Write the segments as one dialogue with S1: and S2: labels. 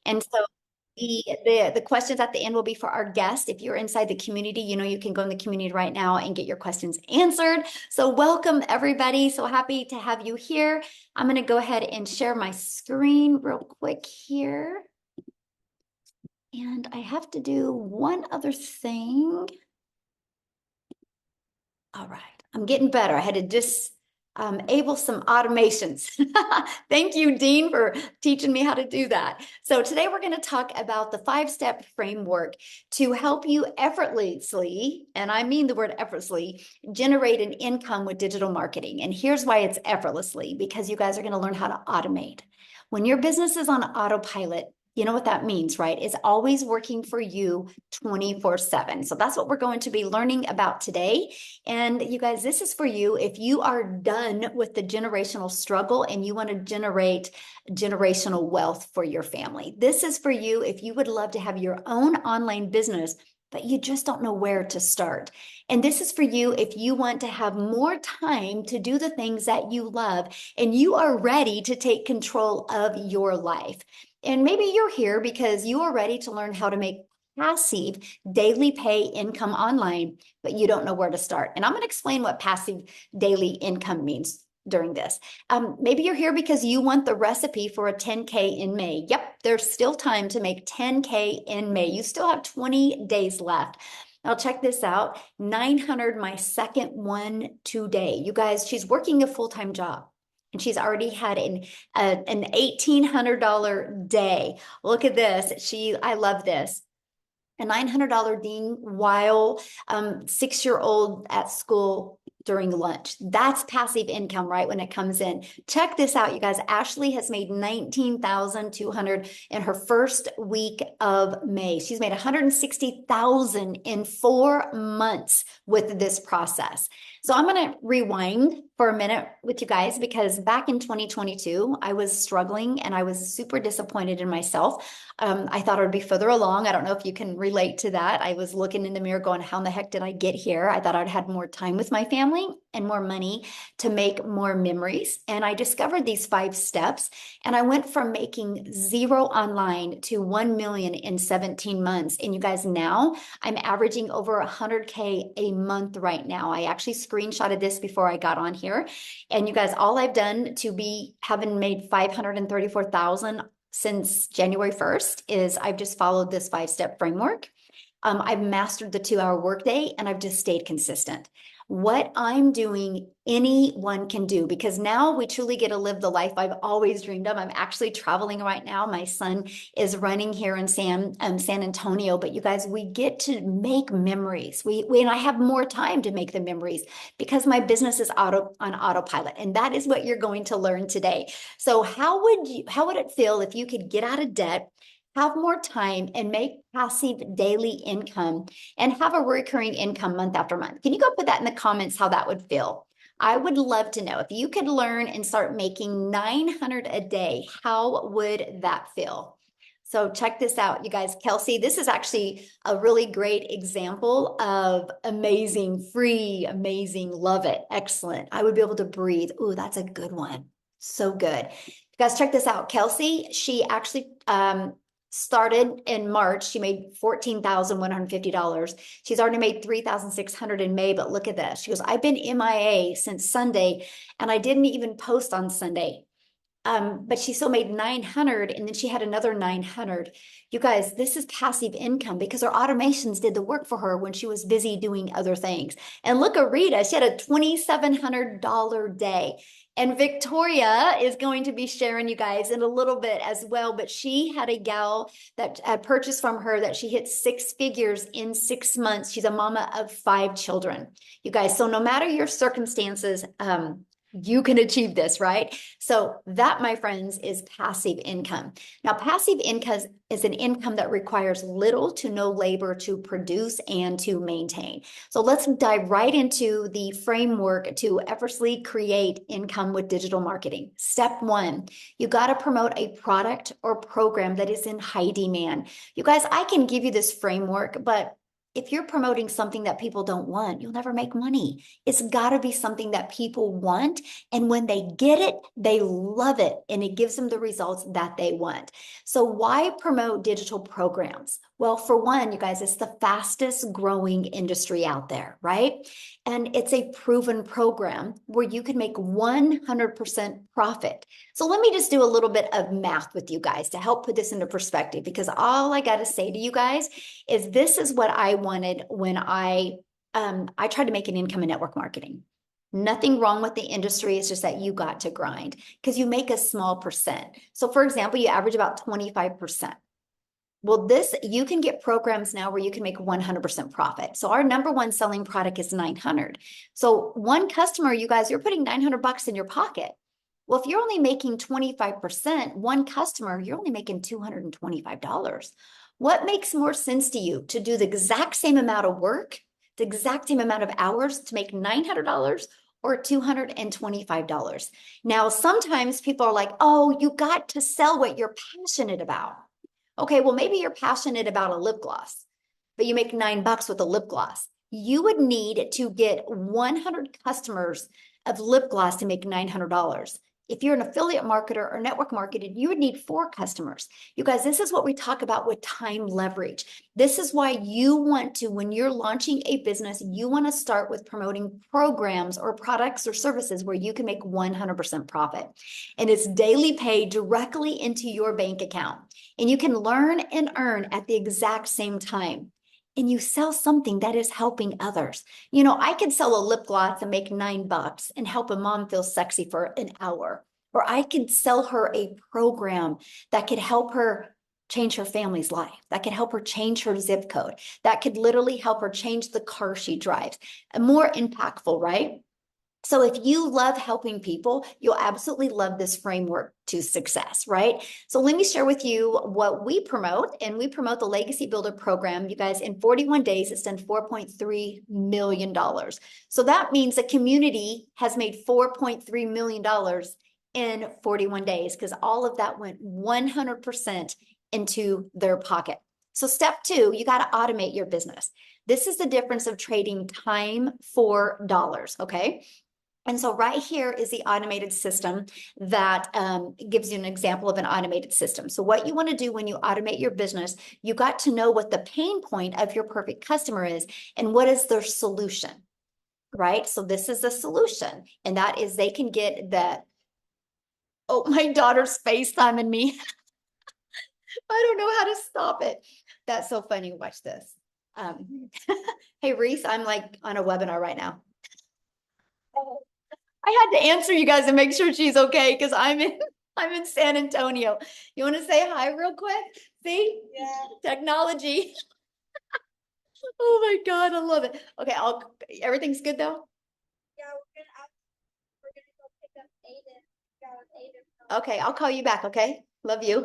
S1: And so the questions at the end will be for our guest. If you're inside the community, you can go in the community right now and get your questions answered. So welcome everybody. So happy to have you here. I'm going to go ahead and share my screen real quick here. And I have to do one other thing. All right, I'm getting better. I had to disable some automations. Thank you, Dean, for teaching me how to do that. So today we're going to talk about the 5-step framework to help you effortlessly, and I mean the word effortlessly, generate an income with digital marketing. And here's why it's effortlessly, because you guys are going to learn how to automate. When your business is on autopilot, you know what that means, right? It's always working for you 24/7. So that's what we're going to be learning about today. And you guys, this is for you if you are done with the generational struggle and you want to generate generational wealth for your family. This is for you if you would love to have your own online business, but you just don't know where to start. And this is for you if you want to have more time to do the things that you love and you are ready to take control of your life. And maybe you're here because you are ready to learn how to make passive daily pay income online, but you don't know where to start. And I'm going to explain what passive daily income means during this. Maybe you're here because you want the recipe for a 10K in May. Yep, there's still time to make 10K in May. You still have 20 days left. Now check this out, 900, my second one today. You guys, she's working a full-time job. And she's already had an $1,800 day. Look at this. I love this. A $900 ding while 6-year-old at school during lunch. That's passive income, right? When it comes in. Check this out, you guys. Ashley has made $19,200 in her first week of May. She's made $160,000 in 4 months with this process. So I'm going to rewind for a minute with you guys because back in 2022, I was struggling and I was super disappointed in myself. I thought I would be further along. I don't know if you can relate to that. I was looking in the mirror going, how in the heck did I get here? I thought I'd had more time with my family and more money to make more memories. And I discovered these 5 steps and I went from making 0 online to 1 million in 17 months. And you guys, now I'm averaging over 100K a month right now. I actually screenshotted this before I got on here. And you guys, all I've done to be having made 534,000 since January 1st is I've just followed this 5-step framework. I've mastered the 2-hour workday and I've just stayed consistent. What I'm doing, anyone can do, because now we truly get to live the life I've always dreamed of. I'm actually traveling right now. My son is running here in San Antonio, but you guys, we get to make memories. And I have more time to make the memories because my business is on autopilot. And that is what you're going to learn today. So how would it feel if you could get out of debt, have more time, and make passive daily income and have a recurring income month after month? Can you go put that in the comments how that would feel? I would love to know if you could learn and start making 900 a day, how would that feel? So check this out, you guys. Kelsey, this is actually a really great example of amazing, free, amazing, love it, excellent. I would be able to breathe. Ooh, that's a good one. So good. You guys, check this out. Kelsey, she actually started in March. She made $14,150. She's already made $3,600 in May, but look at this. She goes, I've been MIA since Sunday and I didn't even post on Sunday. But she still made 900 and then she had another 900. You guys, this is passive income because her automations did the work for her when she was busy doing other things. And look at Rita, she had a $2,700 day. And Victoria is going to be sharing you guys in a little bit as well, but she had a gal that had purchased from her that she hit 6 figures in 6 months. She's a mama of 5 children. You guys, so no matter your circumstances, you can achieve this, right? So that, my friends, is passive income. Now, passive income is an income that requires little to no labor to produce and to maintain. So let's dive right into the framework to effortlessly create income with digital marketing. Step 1, you got to promote a product or program that is in high demand. You guys, I can give you this framework, but if you're promoting something that people don't want, you'll never make money. It's got to be something that people want. And when they get it, they love it. And it gives them the results that they want. So why promote digital programs? Well, for one, you guys, it's the fastest growing industry out there, right? And it's a proven program where you can make 100% profit. So let me just do a little bit of math with you guys to help put this into perspective, because all I got to say to you guys is this is what I wanted when I tried to make an income in network marketing. Nothing wrong with the industry. It's just that you got to grind because you make a small percent. So for example, you average about 25%. Well, you can get programs now where you can make 100% profit. So our number one selling product is 900. So one customer, you guys, you're putting 900 bucks in your pocket. Well, if you're only making 25%, one customer, you're only making $225. What makes more sense to you, to do the exact same amount of work, the exact same amount of hours to make $900 or $225? Now, sometimes people are like, oh, you got to sell what you're passionate about. Okay, well, maybe you're passionate about a lip gloss, but you make $9 with a lip gloss. You would need to get 100 customers of lip gloss to make $900. If you're an affiliate marketer or network marketer, you would need 4 customers. You guys, this is what we talk about with time leverage. This is why you want to, when you're launching a business, you want to start with promoting programs or products or services where you can make 100% profit. And it's daily pay directly into your bank account. And you can learn and earn at the exact same time. And you sell something that is helping others. You know, I could sell a lip gloss and make $9 and help a mom feel sexy for an hour. Or I could sell her a program that could help her change her family's life, that could help her change her zip code, that could literally help her change the car she drives. More impactful, right? So if you love helping people, you'll absolutely love this framework to success, right? So let me share with you what we promote, and we promote the Legacy Builder program. You guys, in 41 days, it's done $4.3 million. So that means the community has made $4.3 million in 41 days because all of that went 100% into their pocket. So step 2, you got to automate your business. This is the difference of trading time for dollars, okay? And so right here is the automated system that gives you an example of an automated system. So what you want to do when you automate your business, you got to know what the pain point of your perfect customer is and what is their solution, right? So this is the solution. And that is they can get that. Oh, my daughter's FaceTiming me. I don't know how to stop it. That's so funny. Watch this. Hey, Reese, I'm like on a webinar right now. I had to answer you guys and make sure she's okay because I'm in San Antonio. You want to say hi real quick? See? Yeah. Technology. Oh my God, I love it. Okay, everything's good though? Yeah, we're gonna go pick up Aiden. Okay, I'll call you back, okay? Love you.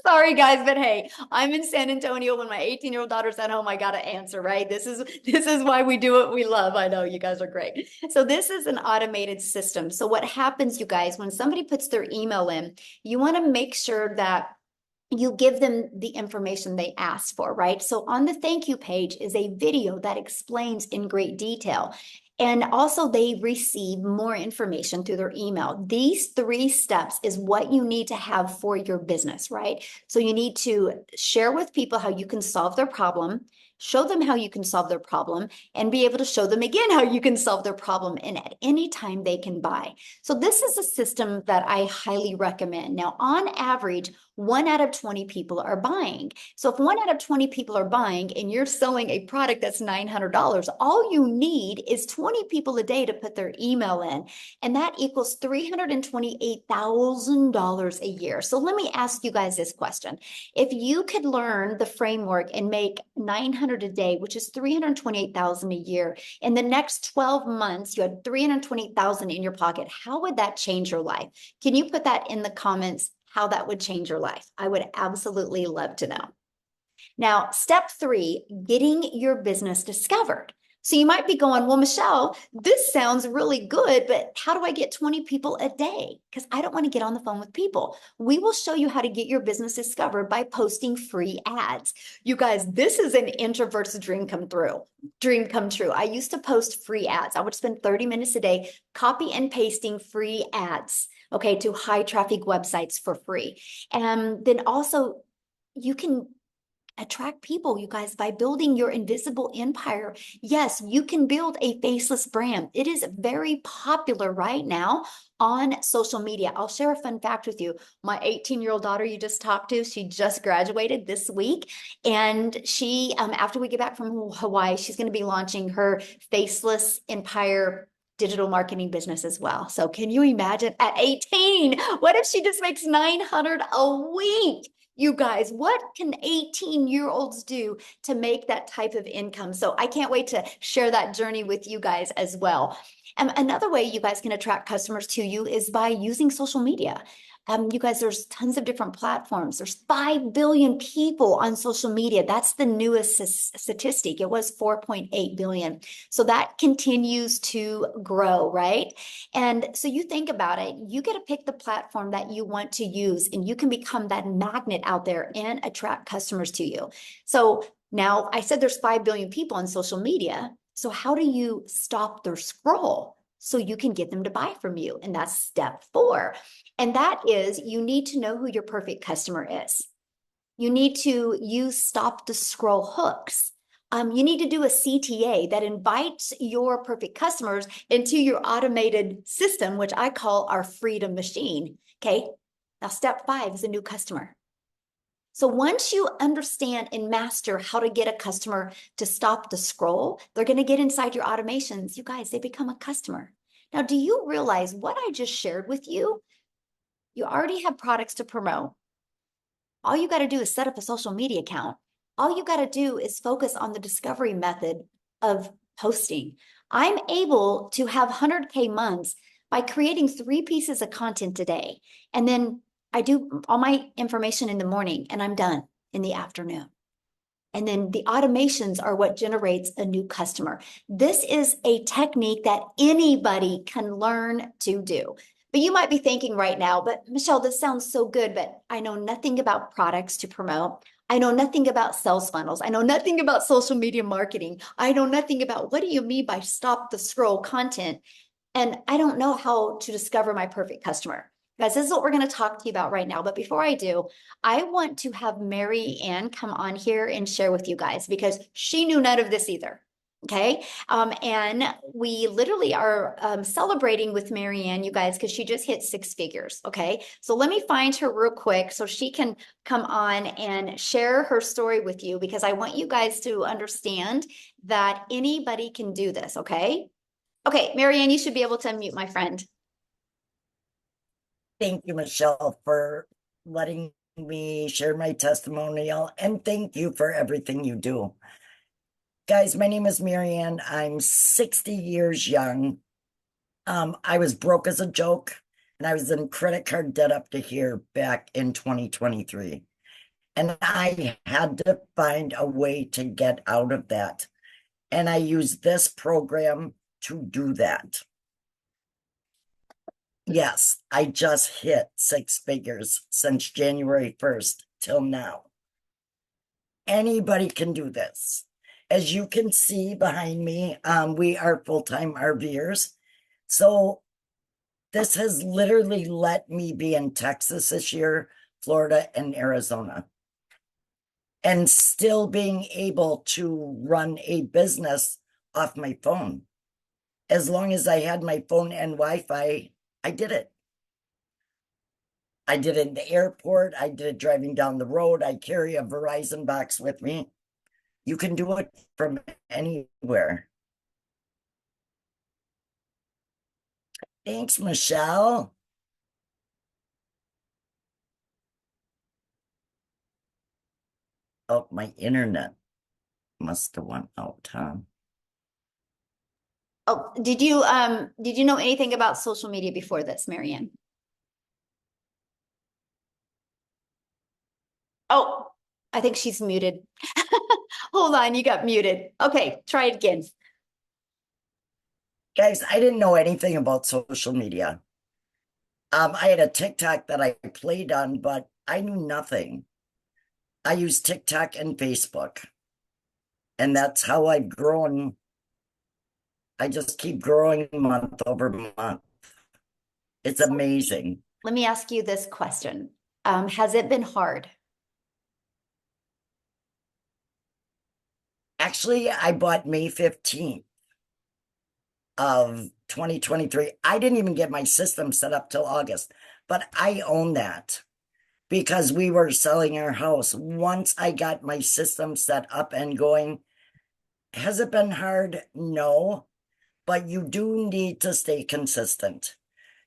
S1: Sorry guys, but hey, I'm in San Antonio when my 18-year-old daughter's at home. I gotta answer, right? This is why we do what we love. I know you guys are great. So this is an automated system. So what happens, you guys, when somebody puts their email in, you want to make sure that you give them the information they asked for, right? So on the thank you page is a video that explains in great detail. And also they receive more information through their email. These 3 steps is what you need to have for your business, right? So you need to share with people how you can solve their problem, show them how you can solve their problem, and be able to show them again how you can solve their problem, and at any time they can buy. So this is a system that I highly recommend. Now, on average, 1 out of 20 people are buying. So if 1 out of 20 people are buying and you're selling a product that's $900, all you need is 20 people a day to put their email in. And that equals $328,000 a year. So let me ask you guys this question. If you could learn the framework and make 900 a day, which is 328,000 a year, in the next 12 months, you had 328,000 in your pocket, how would that change your life? Can you put that in the comments? How that would change your life? I would absolutely love to know. Now, step 3, getting your business discovered. So you might be going, well, Michelle, this sounds really good, but how do I get 20 people a day? Because I don't want to get on the phone with people. We will show you how to get your business discovered by posting free ads. You guys, this is an introvert's dream come true. I used to post free ads. I would spend 30 minutes a day copy and pasting free ads, okay, to high traffic websites for free. And then also you can attract people, you guys, by building your invisible empire. Yes, you can build a faceless brand. It is very popular right now on social media. I'll share a fun fact with you. My 18-year-old daughter you just talked to, she just graduated this week. And she, after we get back from Hawaii, she's going to be launching her faceless empire digital marketing business as well. So can you imagine at 18, what if she just makes 900 a week? You guys, what can 18-year-olds do to make that type of income? So I can't wait to share that journey with you guys as well. And another way you guys can attract customers to you is by using social media. You guys, there's tons of different platforms. There's 5 billion people on social media. That's the newest statistic. It was 4.8 billion. So that continues to grow, right? And so you think about it, you get to pick the platform that you want to use, and you can become that magnet out there and attract customers to you. So now I said there's 5 billion people on social media. So how do you stop their scroll so you can get them to buy from you? And that's step 4. And that is you need to know who your perfect customer is. You need to use stop the scroll hooks. You need to do a CTA that invites your perfect customers into your automated system, which I call our freedom machine. Okay. Now, step 5 is a new customer. So once you understand and master how to get a customer to stop the scroll, they're going to get inside your automations. You guys, they become a customer. Now, do you realize what I just shared with you? You already have products to promote. All you got to do is set up a social media account. All you got to do is focus on the discovery method of posting. I'm able to have 100K months by creating 3 pieces of content a day. And then I do all my information in the morning and I'm done in the afternoon. And then the automations are what generates a new customer. This is a technique that anybody can learn to do. But you might be thinking right now, but Michelle, this sounds so good, but I know nothing about products to promote. I know nothing about sales funnels. I know nothing about social media marketing. I know nothing about what do you mean by stop the scroll content? And I don't know how to discover my perfect customer. Guys, this is what we're going to talk to you about right now. But before I do, I want to have Mary Ann come on here and share with you guys because she knew none of this either. Okay. And we literally are celebrating with Mary Ann, you guys, because she just hit 6 figures. Okay. So let me find her real quick so she can come on and share her story with you because I want you guys to understand that anybody can do this. Okay. Okay, Marianne, you should be able to unmute my friend.
S2: Thank you, Michelle, for letting me share my testimonial, and thank you for everything you do. Guys, my name is Marianne. I'm 60 years young. I was broke as a joke, and I was in credit card debt up to here back in 2023. And I had to find a way to get out of that. And I used this program to do that. Yes, I just hit 6 figures since January 1st till now. Anybody can do this. As you can see behind me, we are full-time RVers. So this has literally let me be in Texas this year, Florida, and Arizona, and still being able to run a business off my phone. As long as I had my phone and Wi-Fi, I did it. I did it in the airport. I did it driving down the road. I carry a Verizon box with me. You can do it from anywhere. Thanks, Michelle. Oh, my internet must have went out, huh?
S1: Oh, did you know anything about social media before this, Marianne? Oh, I think she's muted. Hold on, you got muted. Okay, try it again.
S2: Guys, I didn't know anything about social media. I had a TikTok that I played on, but I knew nothing. I use TikTok and Facebook, and that's how I've grown. I just keep growing month over month. It's
S1: So
S2: amazing.
S1: let me ask you this question. Has it been hard?
S2: Actually, I bought May 15th of 2023. I didn't even get my system set up till August, but I own that because we were selling our house. Once I got my system set up and going, has it been hard? No, but you do need to stay consistent.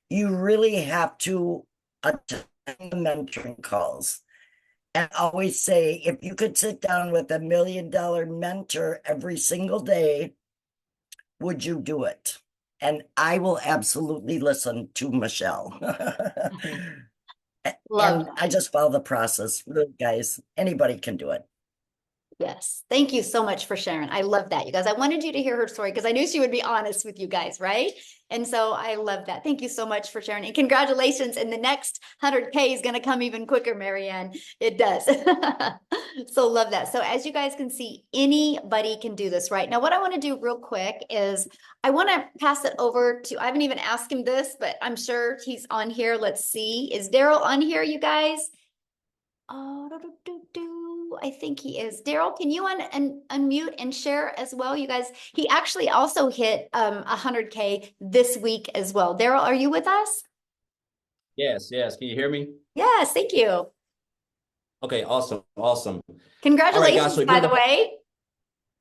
S2: You really have to attend the mentoring calls. And I always say, if you could sit down with $1 million mentor every single day, would you do it? And I will absolutely listen to Michelle.
S1: Love
S2: And
S1: that.
S2: I just follow the process. Really, guys, anybody can do it.
S1: Yes. Thank you so much for sharing. I love that, you guys. I wanted you to hear her story because I knew she would be honest with you guys, right? And so I love that. Thank you so much for sharing. And congratulations. And the next 100K is going to come even quicker, Marianne. It does. So love that. So as you guys can see, anybody can do this, right? Now, what I want to do real quick is I want to pass it over to, I haven't even asked him this, but I'm sure he's on here. Let's see. Is Daryl on here, you guys? Oh, I think he is. Daryl, can you unmute and share as well? You guys, he actually also hit 100K this week as well. Daryl, are you with us?
S3: Yes, yes. Can you hear me?
S1: Yes, thank you.
S3: Okay, awesome, awesome. All right, guys. So
S1: Congratulations,
S3: if you
S1: by
S3: don't
S1: the
S3: know,
S1: way.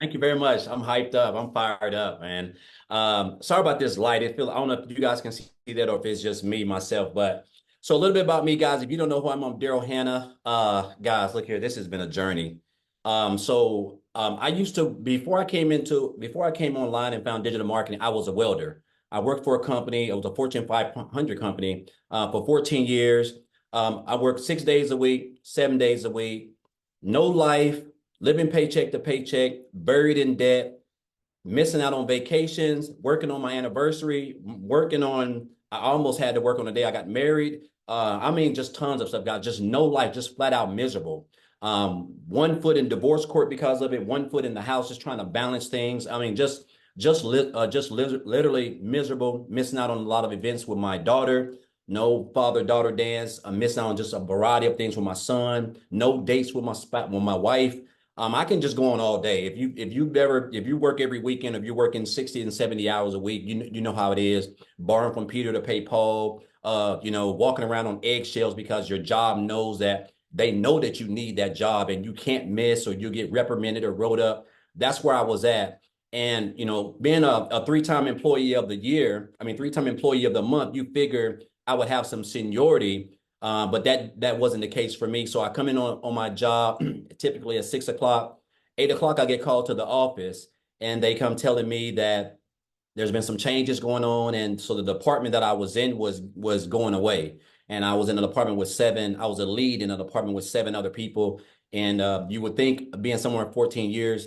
S3: thank you very much. I'm hyped up. I'm fired up, man. Sorry about this light. I don't know if you guys can see that or if it's just me myself. But so a little bit about me, guys. If you don't know who I'm Daryl Hannah. Guys, look here. This has been a journey. I used to before I came online and found digital marketing, I was a welder. I worked for a company. It was a Fortune 500 company for 14 years. I worked 6 days a week, 7 days a week, no life, living paycheck to paycheck, buried in debt, missing out on vacations, working on my anniversary, I almost had to work on the day I got married. I mean, just tons of stuff, guys. Just no life, just flat out miserable. 1 foot in divorce court because of it, 1 foot in the house, just trying to balance things. I mean, literally miserable, missing out on a lot of events with my daughter. No father-daughter dance. I'm missing out on just a variety of things with my son. No dates with my wife. I can just go on all day. If you work every weekend, if you're working 60 and 70 hours a week, you know how it is. Borrowing from Peter to pay Paul, walking around on eggshells because your job knows that they know that you need that job and you can't miss or you get reprimanded or wrote up. That's where I was at. And being a three-time employee of the year, I mean three-time employee of the month, you figure I would have some seniority, but that wasn't the case for me. So I come in on my job typically at 6 o'clock, 8 o'clock. I get called to the office, and they come telling me that there's been some changes going on, and so the department that I was in was going away. And I was in an apartment with seven. I was a lead in an apartment with seven other people. And you would think, being somewhere 14 years,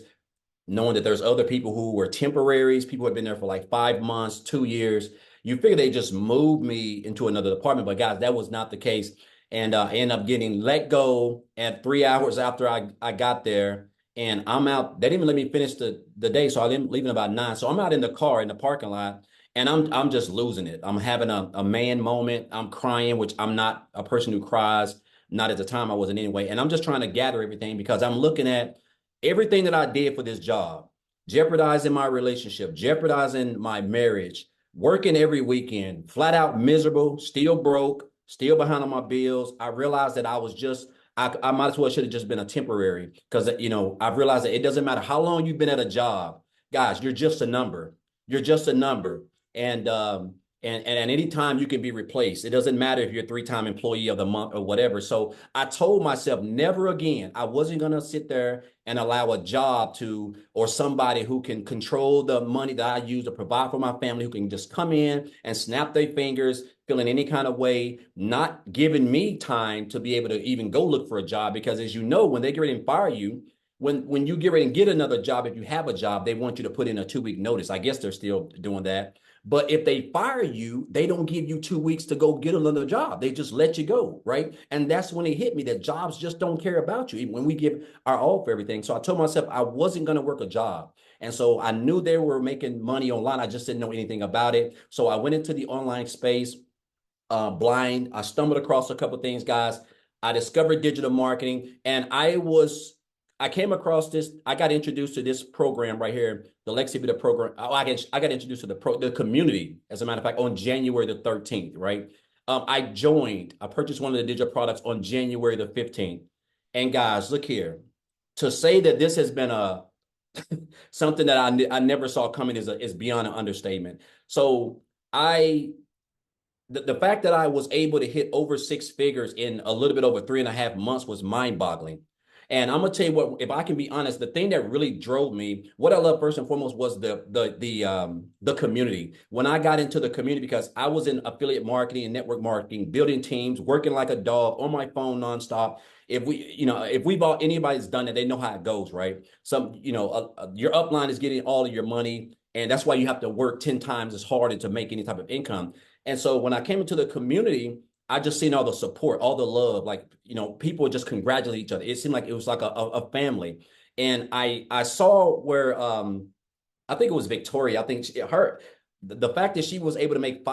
S3: knowing that there's other people who were temporaries, people who had been there for like 5 months, 2 years. You figure they just moved me into another department, but guys, that was not the case. And I ended up getting let go at 3 hours after I got there. And I'm out. They didn't even let me finish the day, so I didn't leave in about 9. So I'm out in the car in the parking lot, and I'm just losing it. I'm having a man moment. I'm crying, which I'm not a person who cries. Not at the time, I wasn't anyway. And I'm just trying to gather everything because I'm looking at everything that I did for this job, jeopardizing my relationship, jeopardizing my marriage, working every weekend, flat out miserable, still broke, still behind on my bills. I realized that I might as well should have just been a temporary because, I've realized that it doesn't matter how long you've been at a job, guys, you're just a number. You're just a number. And any time you can be replaced. It doesn't matter if you're a three-time employee of the month or whatever. So I told myself never again. I wasn't going to sit there and allow a job or somebody who can control the money that I use to provide for my family, who can just come in and snap their fingers, feeling any kind of way, not giving me time to be able to even go look for a job. Because as you know, when they get ready and fire you, when you get ready and get another job, if you have a job, they want you to put in a 2-week notice. I guess they're still doing that. But if they fire you, they don't give you 2 weeks to go get another job. They just let you go, right? And that's when it hit me that jobs just don't care about you, even when we give our all for everything. So I told myself I wasn't going to work a job. And so I knew they were making money online. I just didn't know anything about it. So I went into the online space blind. I stumbled across a couple of things, guys. I discovered digital marketing, and I came across this. I got introduced to this program right here, the Lexi Beta program. I got introduced to the community, as a matter of fact, on January the 13th, right? I purchased one of the digital products on January the 15th. And guys, look here. To say that this has been something that I never saw coming is beyond an understatement. So I the fact that I was able to hit over 6 figures in a little bit over 3.5 months was mind-boggling. And I'm gonna tell you what, if I can be honest, the thing that really drove me, what I love first and foremost was the community. When I got into the community, because I was in affiliate marketing and network marketing, building teams, working like a dog on my phone nonstop. If anybody's done it, they know how it goes, right? Your upline is getting all of your money, and that's why you have to work 10 times as hard to make any type of income. And so when I came into the community, I just seen all the support, all the love, like, people just congratulate each other. It seemed like it was like a family. And I saw where, I think it was Victoria. I think the fact that she was able to make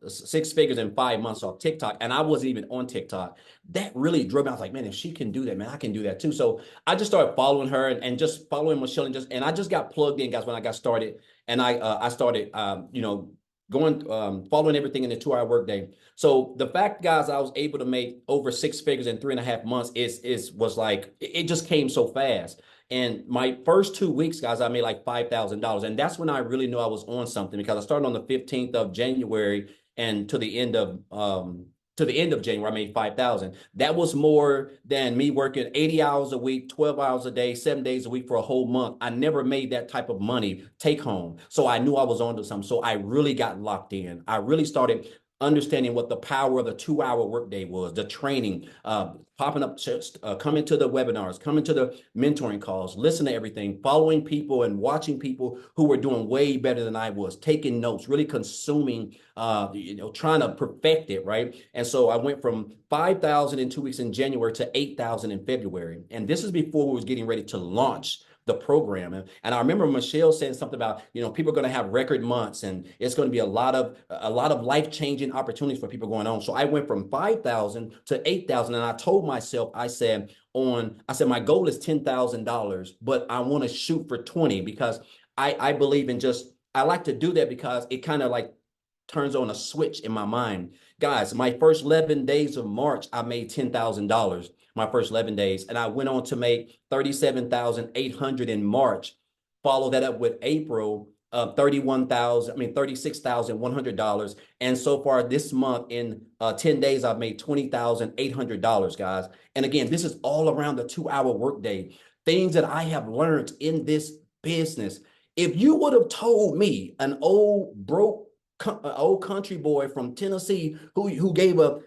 S3: 6 figures in 5 months off TikTok, and I wasn't even on TikTok, that really drove me. I was like, man, if she can do that, man, I can do that too. So I just started following her and just following Michelle, and I just got plugged in, guys, when I got started. And I started, following everything in the 2-hour workday. So the fact, guys, I was able to make over 6 figures in 3.5 months was like, it just came so fast. And my first 2 weeks, guys, I made like $5,000. And that's when I really knew I was on something, because I started on the 15th of January, and to the end of January, I made 5,000. That was more than me working 80 hours a week, 12 hours a day, 7 days a week for a whole month. I never made that type of money take home. So I knew I was onto something. So I really got locked in. I really started understanding what the power of the 2-hour workday was, the training, popping up, coming to the webinars, coming to the mentoring calls, listen to everything, following people and watching people who were doing way better than I was, taking notes, really consuming, trying to perfect it, right? And so I went from 5,000 in 2 weeks in January to 8,000 in February. And this is before we was getting ready to launch the program. And I remember Michelle saying something about, people are going to have record months, and it's going to be a lot of life-changing opportunities for people going on. So I went from 5,000 to 8,000. And I told myself, I said, my goal is $10,000, but I want to shoot for 20, because I believe in I like to do that because it kind of like turns on a switch in my mind. Guys, my first 11 days of March, I made $10,000. My first 11 days. And I went on to make 37,800 in March. Follow that up with April, $36,100. And so far this month, in 10 days, I've made $20,800, guys. And again, this is all around the 2-hour workday. Things that I have learned in this business. If you would have told me, an old country boy from Tennessee who gave a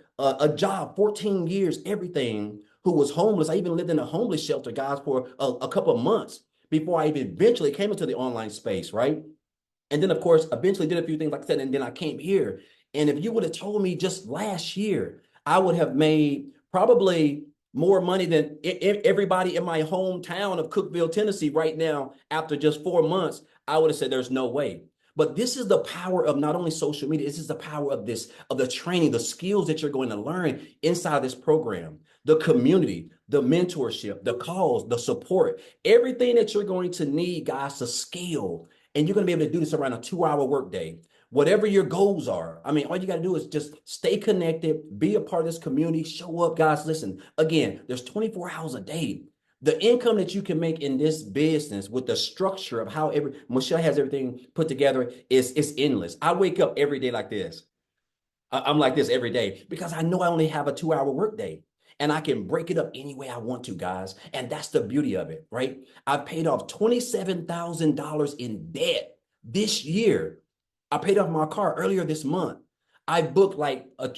S3: job, 14 years, everything, who was homeless. I even lived in a homeless shelter, guys, for a couple of months before I even eventually came into the online space, right? And then, of course, eventually did a few things like I said, and then I came here. And if you would have told me just last year, I would have made probably more money than everybody in my hometown of Cookeville, Tennessee right now. After just 4 months, I would have said there's no way. But this is the power of not only social media, this is the power of the training, the skills that you're going to learn inside this program, the community, the mentorship, the calls, the support, everything that you're going to need, guys, to scale. And you're going to be able to do this around a 2-hour workday. Whatever your goals are. I mean, all you got to do is just stay connected, be a part of this community, show up, guys. Listen, again, there's 24 hours a day. The income that you can make in this business with the structure of how Michelle has everything put together is endless. I wake up every day like this. I'm like this every day because I know I only have a 2-hour workday, and I can break it up any way I want to, guys. And that's the beauty of it, right? I paid off $27,000 in debt this year. I paid off my car earlier this month. I booked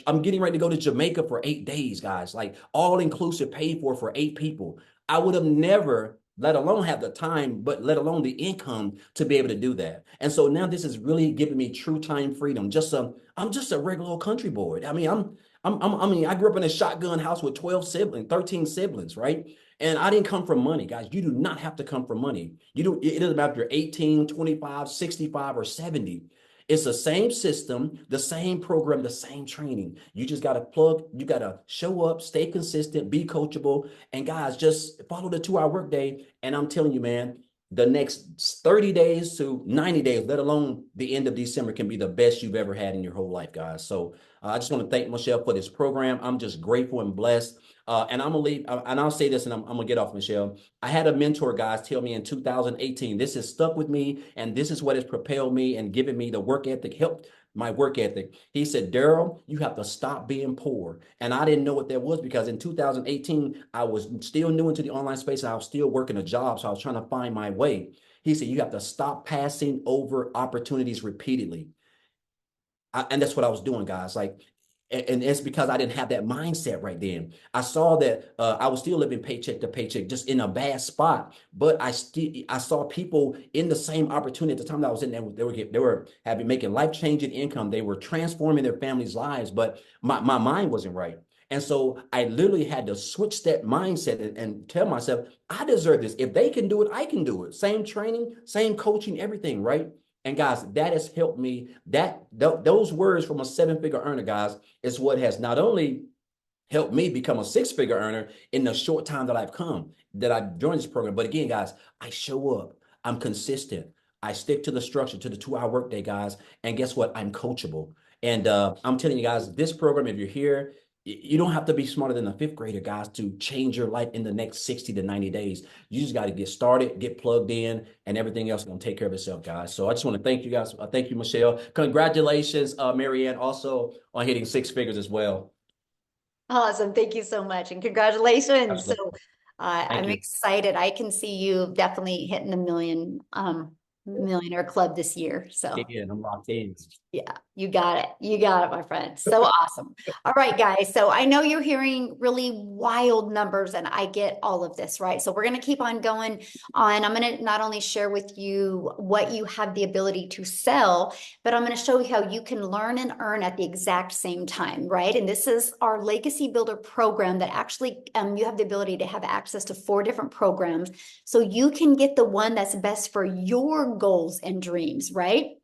S3: I'm getting ready to go to Jamaica for 8 days, guys, like all inclusive, paid for 8 people. I would have never let alone have the time, but let alone the income to be able to do that. And so now this is really giving me true time freedom. I'm just a regular old country boy. I mean, I mean, I grew up in a shotgun house with 12 siblings, 13 siblings, right? And I didn't come from money, guys. You do not have to come from money. It doesn't matter if you're 18, 25, 65, or 70. It's the same system, the same program, the same training. You just got to you got to show up, stay consistent, be coachable. And guys, just follow the 2-hour workday. And I'm telling you, man, the next 30 days to 90 days, let alone the end of December, can be the best you've ever had in your whole life, guys. So I just want to thank Michelle for this program. I'm just grateful and blessed. And I'm gonna leave, and I'll say this, and I'm gonna get off, Michelle. I had a mentor, guys, tell me in 2018, this has stuck with me, and this is what has propelled me and given me the work ethic, helped my work ethic. He said, Daryl, you have to stop being poor. And I didn't know what that was, because in 2018, I was still new into the online space. And I was still working a job, so I was trying to find my way. He said, you have to stop passing over opportunities repeatedly. And that's what I was doing, guys. Like, and it's because I didn't have that mindset right then. I saw that I was still living paycheck to paycheck, just in a bad spot. But I saw people in the same opportunity at the time that I was in there. They were having making life changing income. They were transforming their families' lives, but my mind wasn't right. And so I literally had to switch that mindset and tell myself, I deserve this. If they can do it, I can do it. Same training, same coaching, everything, right? And guys, that has helped me. Those words from a 7-figure earner, guys, is what has not only helped me become a 6-figure earner in the short time that I've joined this program. But again, guys, I show up. I'm consistent. I stick to the structure, to the 2-hour workday, guys. And guess what? I'm coachable. And I'm telling you guys, this program, if you're here, you don't have to be smarter than a 5th grader, guys, to change your life in the next 60 to 90 days. You just got to get started, get plugged in, and everything else is going to take care of itself, guys. So I just want to thank you guys. Thank you, Michelle. Congratulations, Marianne, also on hitting 6 figures as well.
S1: Awesome. Thank you so much. And congratulations. So
S3: Absolutely. Thank
S1: I'm
S3: you.
S1: excited. I can see you definitely hitting the millionaire club this year. So
S3: Again, I'm locked in.
S1: yeah, you got it. You got it, my friend. So awesome. All right, guys. So I know you're hearing really wild numbers, and I get all of this, right? So we're going to keep on going on. I'm going to not only share with you what you have the ability to sell, but I'm going to show you how you can learn and earn at the exact same time, right? And this is our Legacy Builder program that actually you have the ability to have access to 4 different programs. So you can get the one that's best for your goals and dreams, right?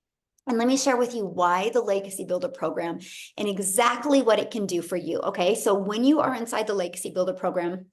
S1: And let me share with you why the Legacy Builder program and exactly what it can do for you. Okay. So when you are inside the Legacy Builder program,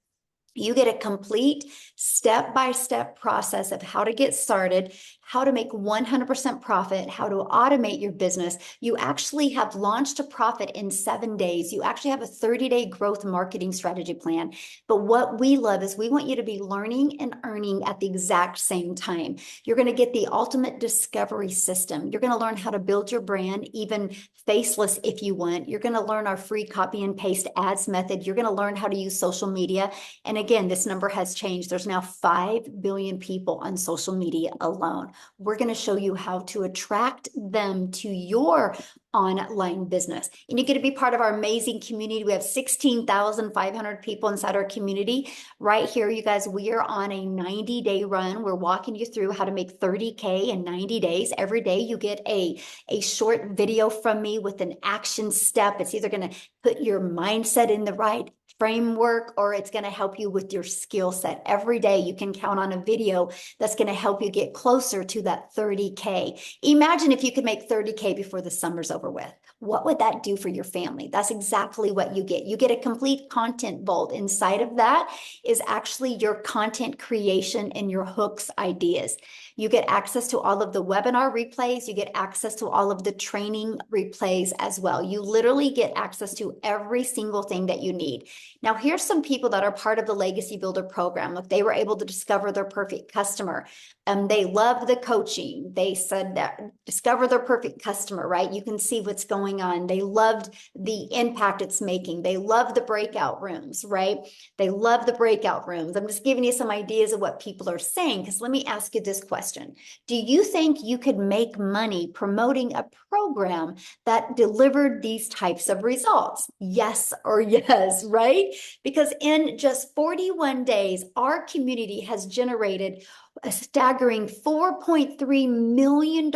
S1: you get a complete step-by-step process of how to get started, how to make 100% profit, how to automate your business. You actually have launched a profit in 7 days. You actually have a 30-day growth marketing strategy plan. But what we love is we want you to be learning and earning at the exact same time. You're going to get the ultimate discovery system. You're going to learn how to build your brand, even faceless if you want. You're going to learn our free copy and paste ads method. You're going to learn how to use social media. And again, this number has changed. There's now 5 billion people on social media alone. We're going to show you how to attract them to your online business. And you get to be part of our amazing community. We have 16,500 people inside our community. Right here, you guys, we are on a 90-day run. We're walking you through how to make 30K in 90 days. Every day you get a short video from me with an action step. It's either going to put your mindset in the right framework, or it's going to help you with your skill set. Every day you can count on a video that's going to help you get closer to that 30K. Imagine if you could make 30K before the summer's over with. What would that do for your family? That's exactly what you get. You get a complete content vault. Inside of that is actually your content creation and your hooks ideas. You get access to all of the webinar replays. You get access to all of the training replays as well. You literally get access to every single thing that you need. Now, here's some people that are part of the Legacy Builder program. Look, they were able to discover their perfect customer. They loved the coaching. They said that discover their perfect customer, right? You can see what's going going on. They loved the impact it's making. They love the breakout rooms, right? They love the breakout rooms. I'm just giving you some ideas of what people are saying, because let me ask you this question. Do you think you could make money promoting a program that delivered these types of results? Yes or yes, right? Because in just 41 days, our community has generated a staggering $4.3 million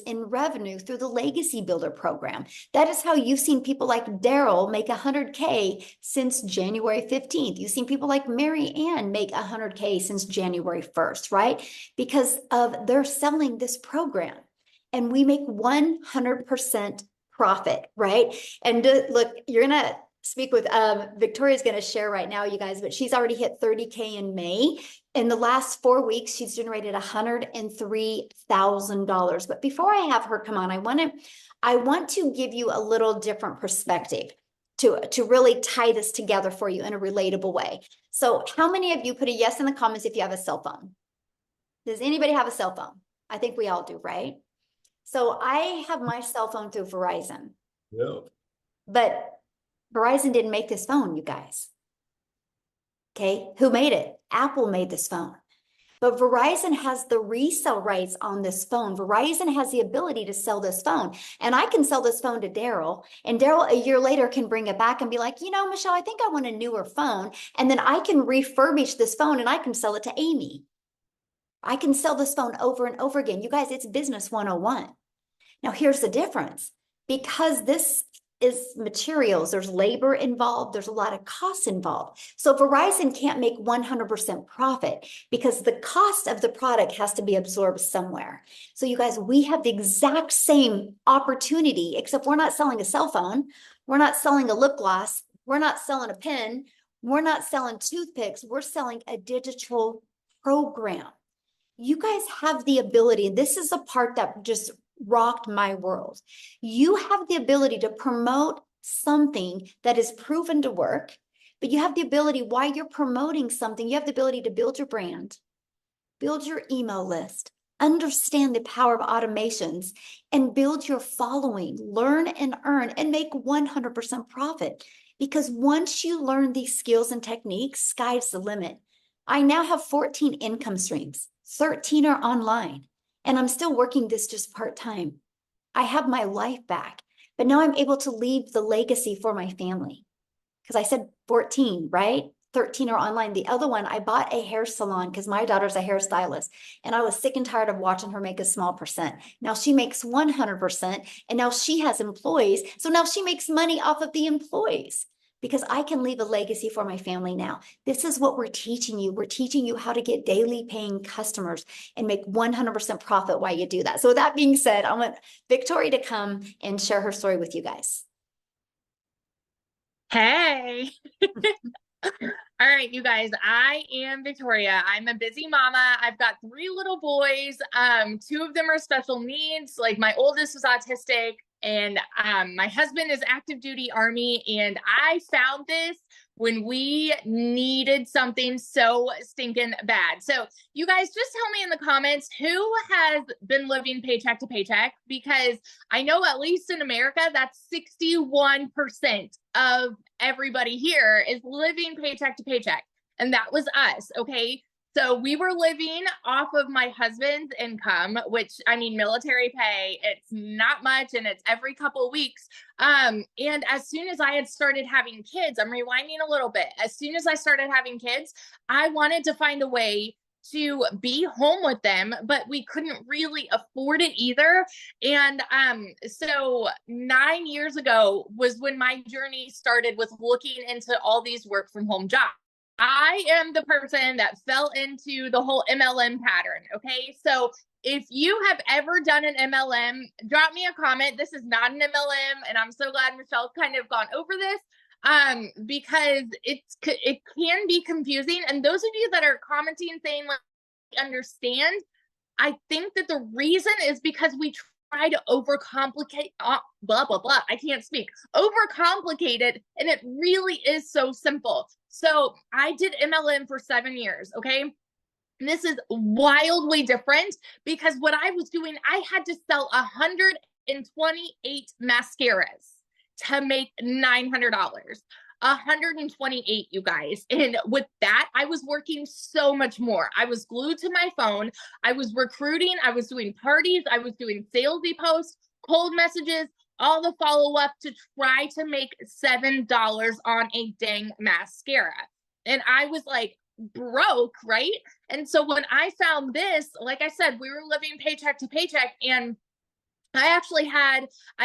S1: in revenue through the Legacy Builder program. That is how you've seen people like Daryl make 100K since January 15th. You've seen people like Mary Ann make 100K since January 1st, right? Because of they're selling this program. And we make 100% profit, right? And look, you're going to speak with Victoria's going to share right now, you guys, but she's already hit 30K in May. In the last 4 weeks, she's generated $103,000. But before I have her come on, I want to give you a little different perspective to really tie this together for you in a relatable way. So how many of you put a yes in the comments if you have a cell phone? Does anybody have a cell phone? I think we all do, right? So I have my cell phone through Verizon.
S3: Yeah.
S1: But Verizon didn't make this phone, you guys. Okay, who made it? Apple made this phone. But Verizon has the resale rights on this phone. Verizon has the ability to sell this phone. And I can sell this phone to Daryl. And Daryl, a year later, can bring it back and be like, Michelle, I think I want a newer phone. And then I can refurbish this phone and I can sell it to Amy. I can sell this phone over and over again. You guys, it's business 101. Now, here's the difference. Because this is materials, there's labor involved, there's a lot of costs involved. So Verizon can't make 100% profit because the cost of the product has to be absorbed somewhere. So you guys, we have the exact same opportunity, except we're not selling a cell phone. We're not selling a lip gloss. We're not selling a pen. We're not selling toothpicks. We're selling a digital program. You guys have the ability, and this is the part that just rocked my world. You have the ability to promote something that is proven to work, but you have the ability, while you're promoting something, you have the ability to build your brand, build your email list, understand the power of automations, and build your following, learn and earn, and make 100% profit. Because once you learn these skills and techniques, sky's the limit. I now have 14 income streams, 13 are online. And I'm still working this just part-time. I have my life back, but now I'm able to leave the legacy for my family. Because I said 14, right? 13 are online. The other one, I bought a hair salon because my daughter's a hairstylist. And I was sick and tired of watching her make a small percent. Now she makes 100%. And now she has employees. So now she makes money off of the employees. Because I can leave a legacy for my family now. This is what we're teaching you. We're teaching you how to get daily paying customers and make 100% profit while you do that. So with that being said, I want Victoria to come and share her story with you guys.
S4: Hey. All right, you guys, I am Victoria. I'm a busy mama. I've got 3 little boys. 2 of them are special needs. Like my oldest is autistic, and my husband is active duty Army. And I found this when we needed something so stinking bad. So you guys just tell me in the comments who has been living paycheck to paycheck, because I know at least in America, that's 61% of everybody here is living paycheck to paycheck. And that was us. Okay. So we were living off of my husband's income, which, I mean, military pay, it's not much, and it's every couple of weeks. And as soon as I had started having kids, I'm rewinding a little bit. As soon as I started having kids, I wanted to find a way to be home with them, but we couldn't really afford it either. And so 9 years ago was when my journey started with looking into all these work from home jobs. I am the person that fell into the whole MLM pattern. Okay. So if you have ever done an MLM, drop me a comment. This is not an MLM. And I'm so glad Michelle's kind of gone over this. Because it can be confusing. And those of you that are commenting saying like, understand, I think that the reason is because we try to overcomplicate, blah, blah, blah. I can't speak. Overcomplicate it. And it really is so simple. So I did MLM for 7 years. Okay. And this is wildly different because what I was doing, I had to sell 128 mascaras to make $900. 128, you guys. And with that, I was working so much more. I was glued to my phone. I was recruiting. I was doing parties. I was doing salesy posts, cold messages, all the follow-up to try to make $7 on a dang mascara. And I was like broke, right? And so when I found this, like I said, we were living paycheck to paycheck, and I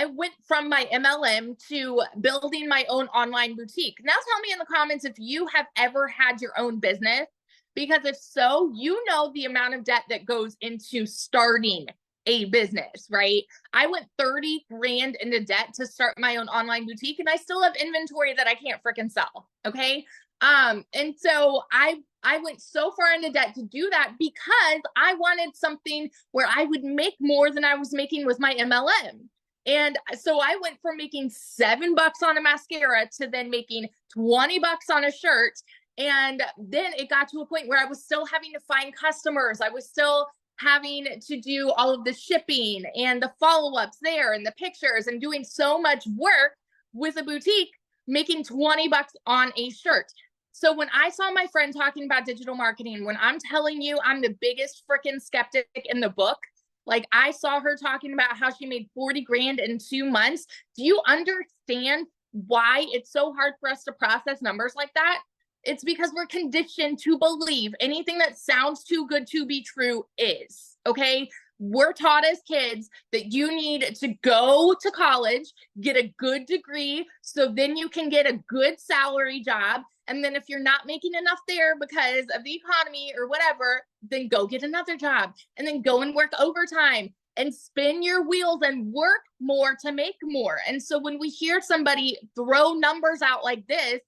S4: went from my MLM to building my own online boutique. Now tell me in the comments if you have ever had your own business, because if so, you know the amount of debt that goes into starting a business, right? I went 30 grand into debt to start my own online boutique, and I still have inventory that I can't freaking sell. Okay. And so I went so far into debt to do that because I wanted something where I would make more than I was making with my MLM. And so I went from making $7 on a mascara to then making $20 on a shirt. And then it got to a point where I was still having to find customers. I was still having to do all of the shipping and the follow-ups there and the pictures, and doing so much work with a boutique, making $20 on a shirt. So when I saw my friend talking about digital marketing, when I'm telling you I'm the biggest freaking skeptic in the book, like I saw her talking about how she made 40 grand in 2 months. Do you understand why it's so hard for us to process numbers like that? It's because we're conditioned to believe anything that sounds too good to be true is, okay? We're taught as kids that you need to go to college, get a good degree, so then you can get a good salary job. And then if you're not making enough there because of the economy or whatever, then go get another job, and then go and work overtime and spin your wheels and work more to make more. And so when we hear somebody throw numbers out like this,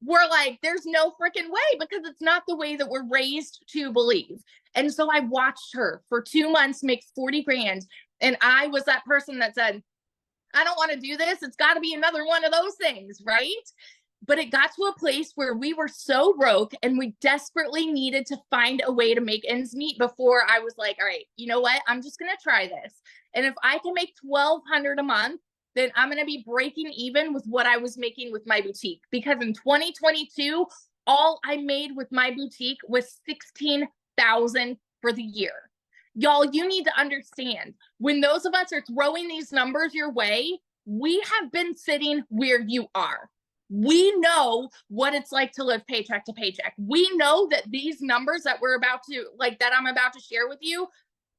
S4: we're like, there's no freaking way, because it's not the way that we're raised to believe. And so I watched her for 2 months make 40 grand. And I was that person that said, I don't want to do this. It's got to be another one of those things, right? But it got to a place where we were so broke and we desperately needed to find a way to make ends meet before I was like, all right, you know what? I'm just going to try this. And if I can make $1,200 a month, then I'm going to be breaking even with what I was making with my boutique. Because in 2022, all I made with my boutique was $16,000 for the year. Y'all, you need to understand, when those of us are throwing these numbers your way, we have been sitting where you are. We know what it's like to live paycheck to paycheck. We know that these numbers that I'm about to share with you,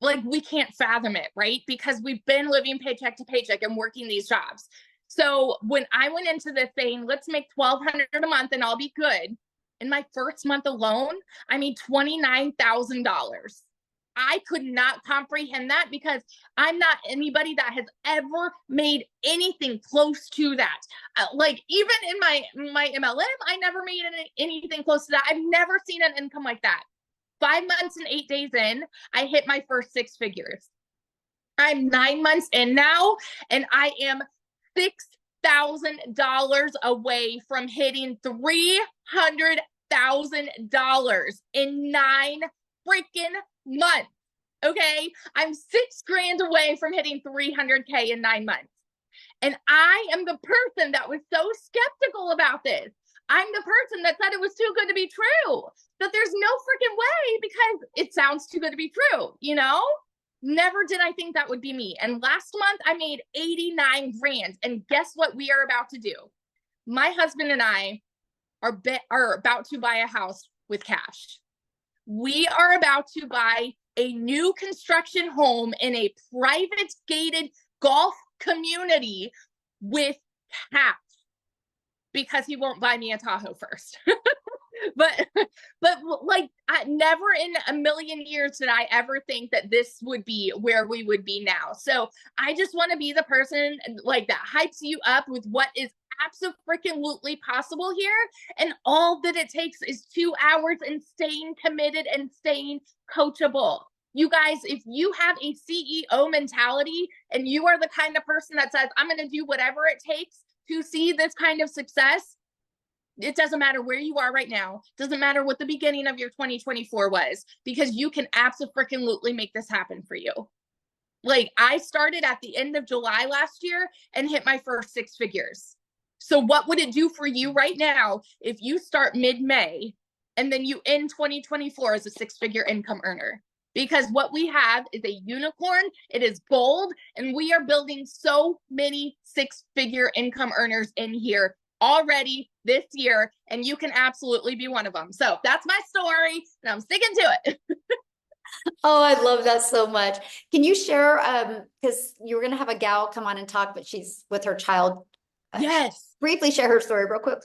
S4: like, we can't fathom it, right? Because we've been living paycheck to paycheck and working these jobs. So when I went into this saying, let's make $1,200 a month and I'll be good, in my first month alone, I made $29,000. I could not comprehend that, because I'm not anybody that has ever made anything close to that. Like, even in my MLM, I never made anything close to that. I've never seen an income like that. 5 months and 8 days in, I hit my first 6 figures. I'm 9 months in now, and I am $6,000 away from hitting $300,000 in 9 freaking months. Okay. I'm 6 grand away from hitting 300K in 9 months. And I am the person that was so skeptical about this. I'm the person that said it was too good to be true, that there's no freaking way because it sounds too good to be true, you know? Never did I think that would be me. And last month I made 89 grand. And guess what we are about to do? My husband and I are about to buy a house with cash. We are about to buy a new construction home in a private gated golf community with cash, because he won't buy me a Tahoe first. but like, never in a million years did I ever think that this would be where we would be now. So I just want to be the person like that hypes you up with what is absolutely possible here. And all that it takes is 2 hours and staying committed and staying coachable. You guys, if you have a CEO mentality and you are the kind of person that says, I'm going to do whatever it takes to see this kind of success, it doesn't matter where you are right now. Doesn't matter what the beginning of your 2024 was, because you can absolutely make this happen for you. Like I started at the end of July last year and hit my first 6 figures. So what would it do for you right now if you start mid-May and then you end 2024 as a 6-figure income earner? Because what we have is a unicorn, it is gold, and we are building so many 6-figure income earners in here already this year, and you can absolutely be one of them. So that's my story, and I'm sticking to it.
S1: Oh, I love that so much. Can you share, because you were going to have a gal come on and talk, but she's with her child.
S4: Yes.
S1: Briefly share her story real quick.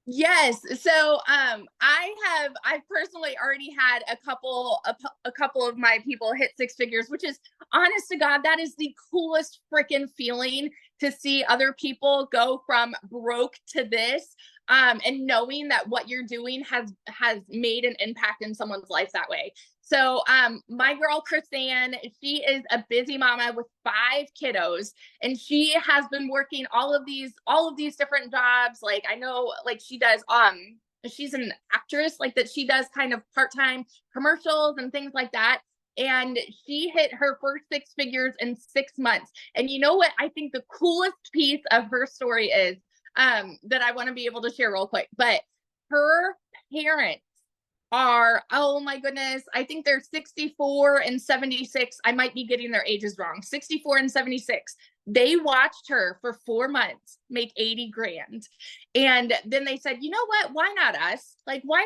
S4: Yes. So I've personally already had a couple of my people hit 6 figures, which is, honest to God, that is the coolest freaking feeling, to see other people go from broke to this, and knowing that what you're doing has made an impact in someone's life that way. So my girl Chrisanne, she is a busy mama with 5 kiddos, and she has been working all of these different jobs. Like I know, like she does she's an actress, like that she does kind of part-time commercials and things like that. And she hit her first 6 figures in 6 months. And you know what I think the coolest piece of her story is, that I want to be able to share real quick, but her parents are, oh my goodness, I think they're 64 and 76. I might be getting their ages wrong. 64 and 76. They watched her for 4 months make 80 grand. And then they said, you know what? Why not us? Like, why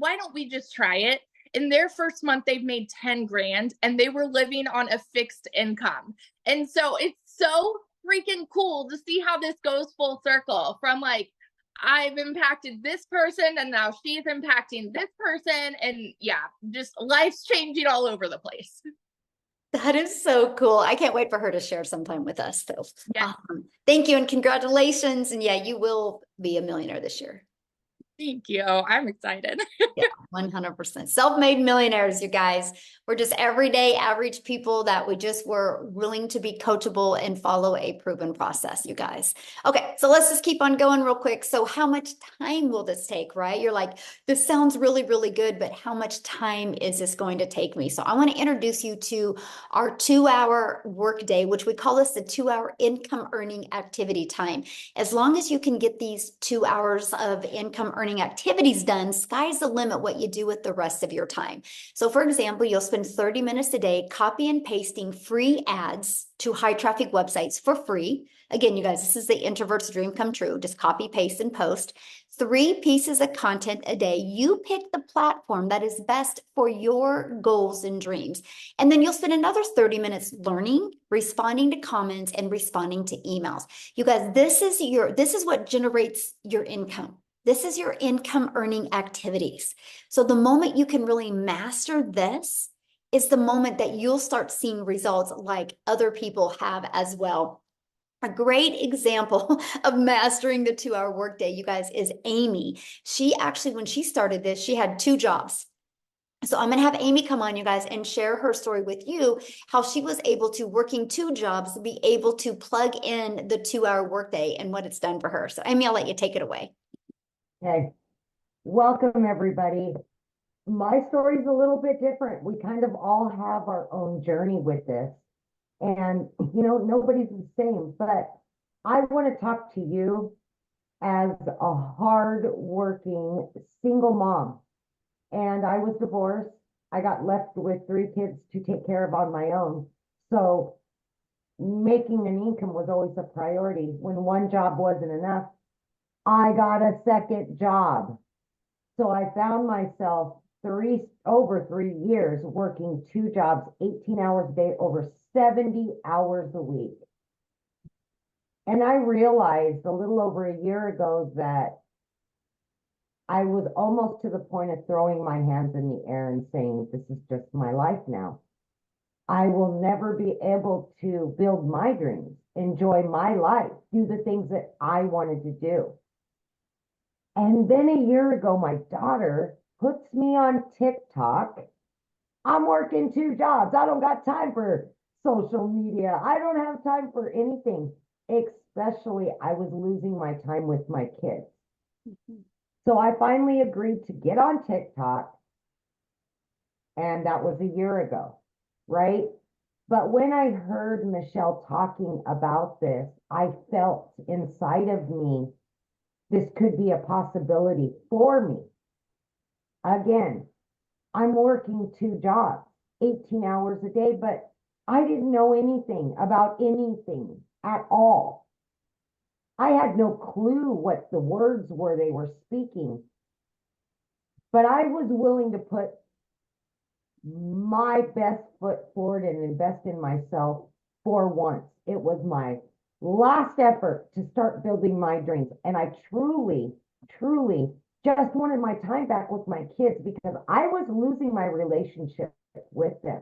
S4: don't we just try it? In their first month, they've made 10 grand and they were living on a fixed income. And so it's so freaking cool to see how this goes full circle from like, I've impacted this person and now she's impacting this person. And yeah, just life's changing all over the place.
S1: That is so cool. I can't wait for her to share sometime with us. So
S4: Yeah.
S1: Thank you and congratulations. And yeah, you will be a millionaire this year.
S4: Thank you. I'm excited.
S1: Yeah, 100%. Self-made millionaires, you guys. We're just everyday average people that we just were willing to be coachable and follow a proven process, you guys. Okay, so let's just keep on going real quick. So how much time will this take, right? You're like, this sounds really, really good, but how much time is this going to take me? So I want to introduce you to our 2-hour workday, which we call this the 2-hour income earning activity time. As long as you can get these 2 hours of income earning activities done, sky's the limit what you do with the rest of your time. So for example, you'll spend 30 minutes a day copy and pasting free ads to high traffic websites for free. Again, you guys, this is the introvert's dream come true. Just copy, paste, and post 3 pieces of content a day. You pick the platform that is best for your goals and dreams. And then you'll spend another 30 minutes learning, responding to comments, and responding to emails. You guys, this is what generates your income. This is your income earning activities. So the moment you can really master this is the moment that you'll start seeing results like other people have as well. A great example of mastering the 2-hour workday, you guys, is Amy. She actually, when she started this, she had 2 jobs. So I'm going to have Amy come on, you guys, and share her story with you, how she was able to, working 2 jobs, be able to plug in the 2-hour workday and what it's done for her. So Amy, I'll let you take it away.
S5: Okay, welcome everybody. My story is a little bit different. We kind of all have our own journey with this. And, nobody's the same, but I want to talk to you as a hard-working single mom. And I was divorced. I got left with 3 kids to take care of on my own. So making an income was always a priority. When one job wasn't enough, I got a second job. So I found myself over 3 years working 2 jobs, 18 hours a day, over 70 hours a week. And I realized a little over a year ago that I was almost to the point of throwing my hands in the air and saying, this is just my life now. I will never be able to build my dreams, enjoy my life, do the things that I wanted to do. And then a year ago, my daughter puts me on TikTok. I'm working 2 jobs. I don't got time for social media. I don't have time for anything. Especially, I was losing my time with my kids. Mm-hmm. So I finally agreed to get on TikTok. And that was a year ago, right? But when I heard Michelle talking about this, I felt inside of me, this could be a possibility for me. Again, I'm working 2 jobs, 18 hours a day, but I didn't know anything about anything at all. I had no clue what the words were they were speaking, but I was willing to put my best foot forward and invest in myself for once. It was my last effort to start building my dreams. And I truly, truly just wanted my time back with my kids because I was losing my relationship with them.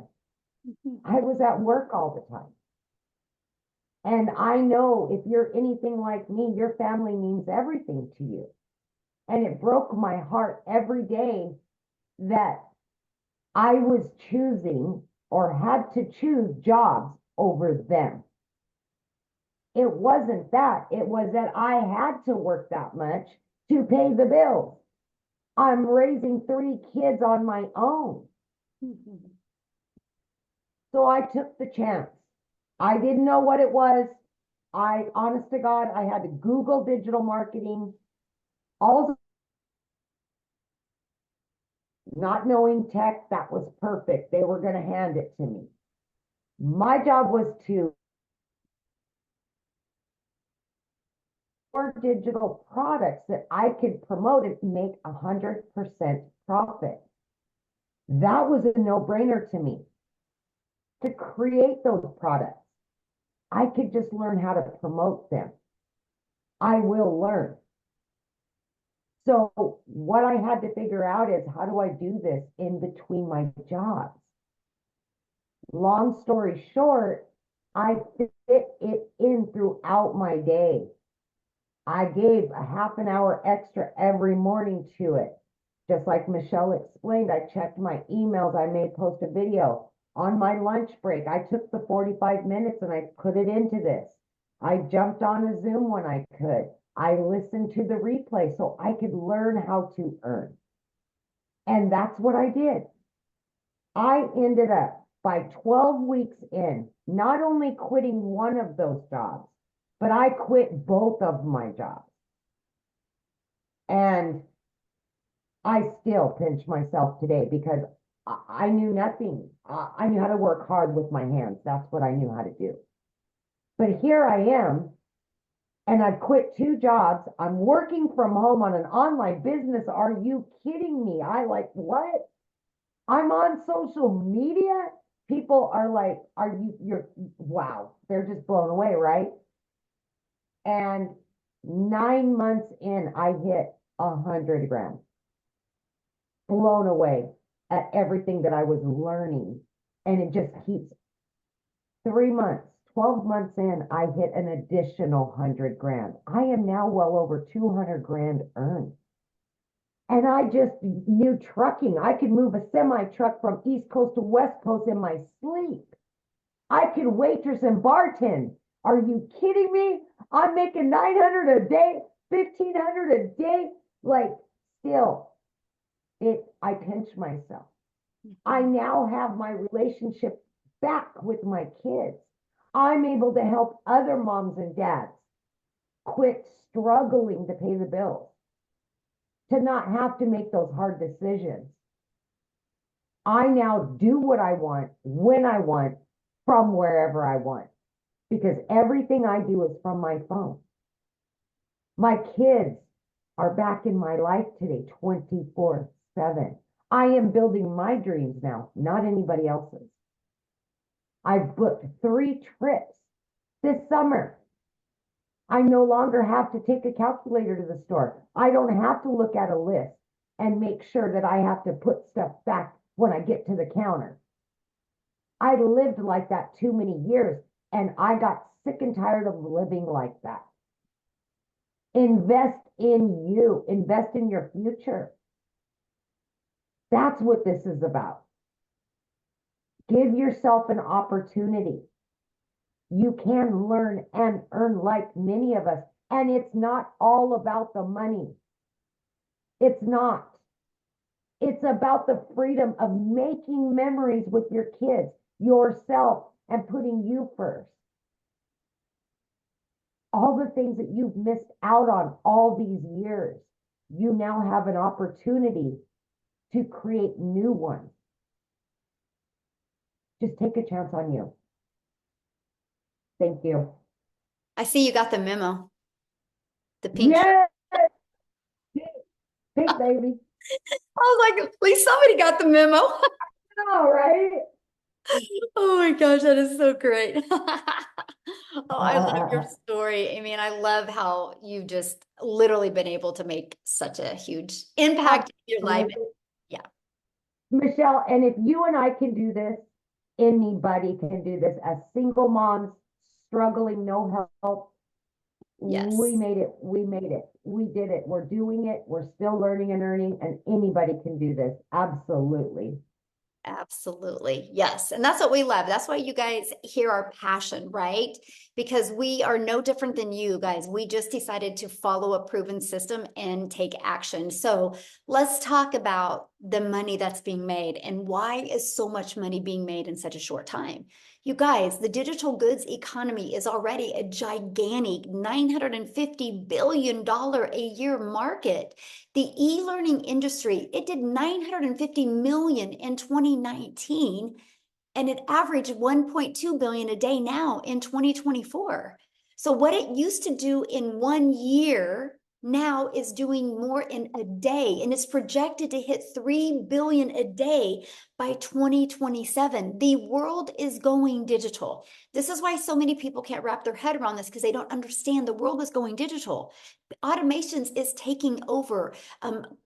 S5: I was at work all the time. And I know if you're anything like me, your family means everything to you. And it broke my heart every day that I was choosing or had to choose jobs over them. It wasn't that. It was that I had to work that much to pay the bills. I'm raising 3 kids on my own. So I took the chance. I didn't know what it was. Honest to God, I had to Google digital marketing. All not knowing tech, that was perfect. They were going to hand it to me. My job was to digital products that I could promote and make 100% profit. That was a no-brainer to me. To create those products, I could just learn how to promote them. I will learn. So what I had to figure out is, how do I do this in between my jobs? Long story short, I fit it in throughout my day. I gave a half an hour extra every morning to it. Just like Michelle explained, I checked my emails. I may post a video. On my lunch break, I took the 45 minutes and I put it into this. I jumped on a Zoom when I could. I listened to the replay so I could learn how to earn. And that's what I did. I ended up, by 12 weeks in, not only quitting one of those jobs, but I quit both of my jobs. And I still pinch myself today because I knew nothing. I knew how to work hard with my hands. That's what I knew how to do. But here I am, and I've quit 2 jobs. I'm working from home on an online business. Are you kidding me? What? I'm on social media. People are like, wow. They're just blown away, right? And 9 months in, I hit 100 grand. Blown away at everything that I was learning. And it just keeps 3 months, 12 months in, I hit an additional 100 grand. I am now well over 200 grand earned. And I just knew trucking. I could move a semi truck from East Coast to West Coast in my sleep. I could waitress and bartend. Are you kidding me? I'm making 900 a day, 1,500 a day. Like, still, I pinch myself. I now have my relationship back with my kids. I'm able to help other moms and dads quit struggling to pay the bills, to not have to make those hard decisions. I now do what I want, when I want, from wherever I want, because everything I do is from my phone. My kids are back in my life today, 24/7. I am building my dreams now, not anybody else's. I've booked 3 trips this summer. I no longer have to take a calculator to the store. I don't have to look at a list and make sure that I have to put stuff back when I get to the counter. I lived like that too many years, and I got sick and tired of living like that. Invest in you. Invest in your future. That's what this is about. Give yourself an opportunity. You can learn and earn like many of us. And it's not all about the money. It's not. It's about the freedom of making memories with your kids, yourself, and putting you first. All the things that you've missed out on all these years, you now have an opportunity to create new ones. Just take a chance on you. Thank you.
S1: I see you got the memo. The pink.
S5: Yes! Pink, baby.
S1: I was like, at least somebody got the memo.
S5: All right.
S1: Oh my gosh, that is so great. Oh, I love your story. I mean, I love how you've just literally been able to make such a huge impact in your life. Yeah.
S5: Michelle, and if you and I can do this, anybody can do this. As single moms, struggling, no help.
S1: Yes.
S5: We made it. We made it. We did it. We're doing it. We're still learning and earning, and anybody can do this. Absolutely.
S1: Absolutely. Yes. And that's what we love. That's why you guys hear our passion, right? Because we are no different than you guys. We just decided to follow a proven system and take action. So let's talk about the money that's being made and why is so much money being made in such a short time. You guys, the digital goods economy is already a gigantic $950 billion a year market. The e-learning industry, it did 950 million in 2019, and it averaged 1.2 billion a day now in 2024. So what it used to do in 1 year now is doing more in a day, and it's projected to hit 3 billion a day by 2027. The world is going digital. This is why so many people can't wrap their head around this, because they don't understand the world is going digital. Automations is taking over.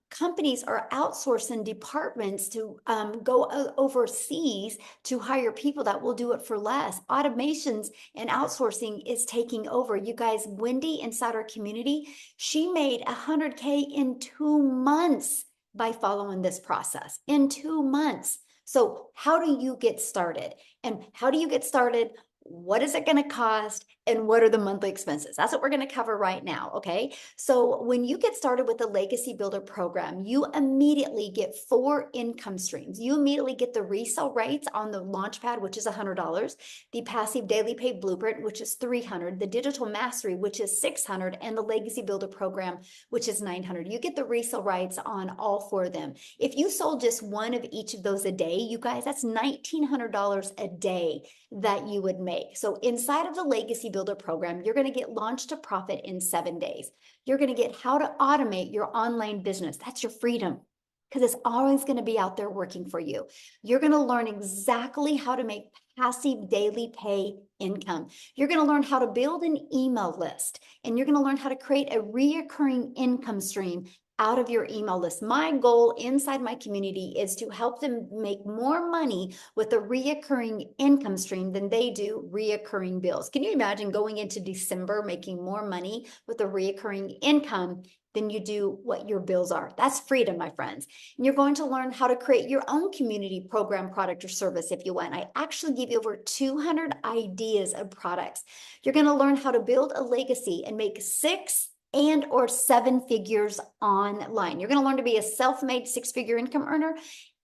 S1: Companies are outsourcing departments to go overseas to hire people that will do it for less. Automations and outsourcing is taking over. You guys, Wendy inside our community, she made 100K in 2 months by following this process. In 2 months. So how do you get started? And how do you get started? What is it going to cost? And what are the monthly expenses? That's what we're going to cover right now. Okay. So when you get started with the Legacy Builder program, you immediately get 4 income streams. You immediately get the resale rates on the Launchpad, which is $100, the passive daily pay blueprint, which is $300, the digital mastery, which is $600, and the Legacy Builder program, which is $900. You get the resale rights on all 4 of them. If you sold just one of each of those a day, you guys, that's $1,900 a day that you would make. So inside of the Legacy Builder program, you're going to get launched to profit in 7 days. You're going to get how to automate your online business. That's your freedom, because it's always going to be out there working for you. You're going to learn exactly how to make passive daily pay income. You're going to learn how to build an email list, and you're going to learn how to create a reoccurring income stream out of your email list. My goal inside my community is to help them make more money with a reoccurring income stream than they do reoccurring bills. Can you imagine going into December making more money with a reoccurring income than you do what your bills are? That's freedom, my friends. And you're going to learn how to create your own community program, product, or service if you want. I actually give you over 200 ideas of products. You're going to learn how to build a legacy and make 6 and or 7 figures online. You're going to learn to be a self-made 6-figure income earner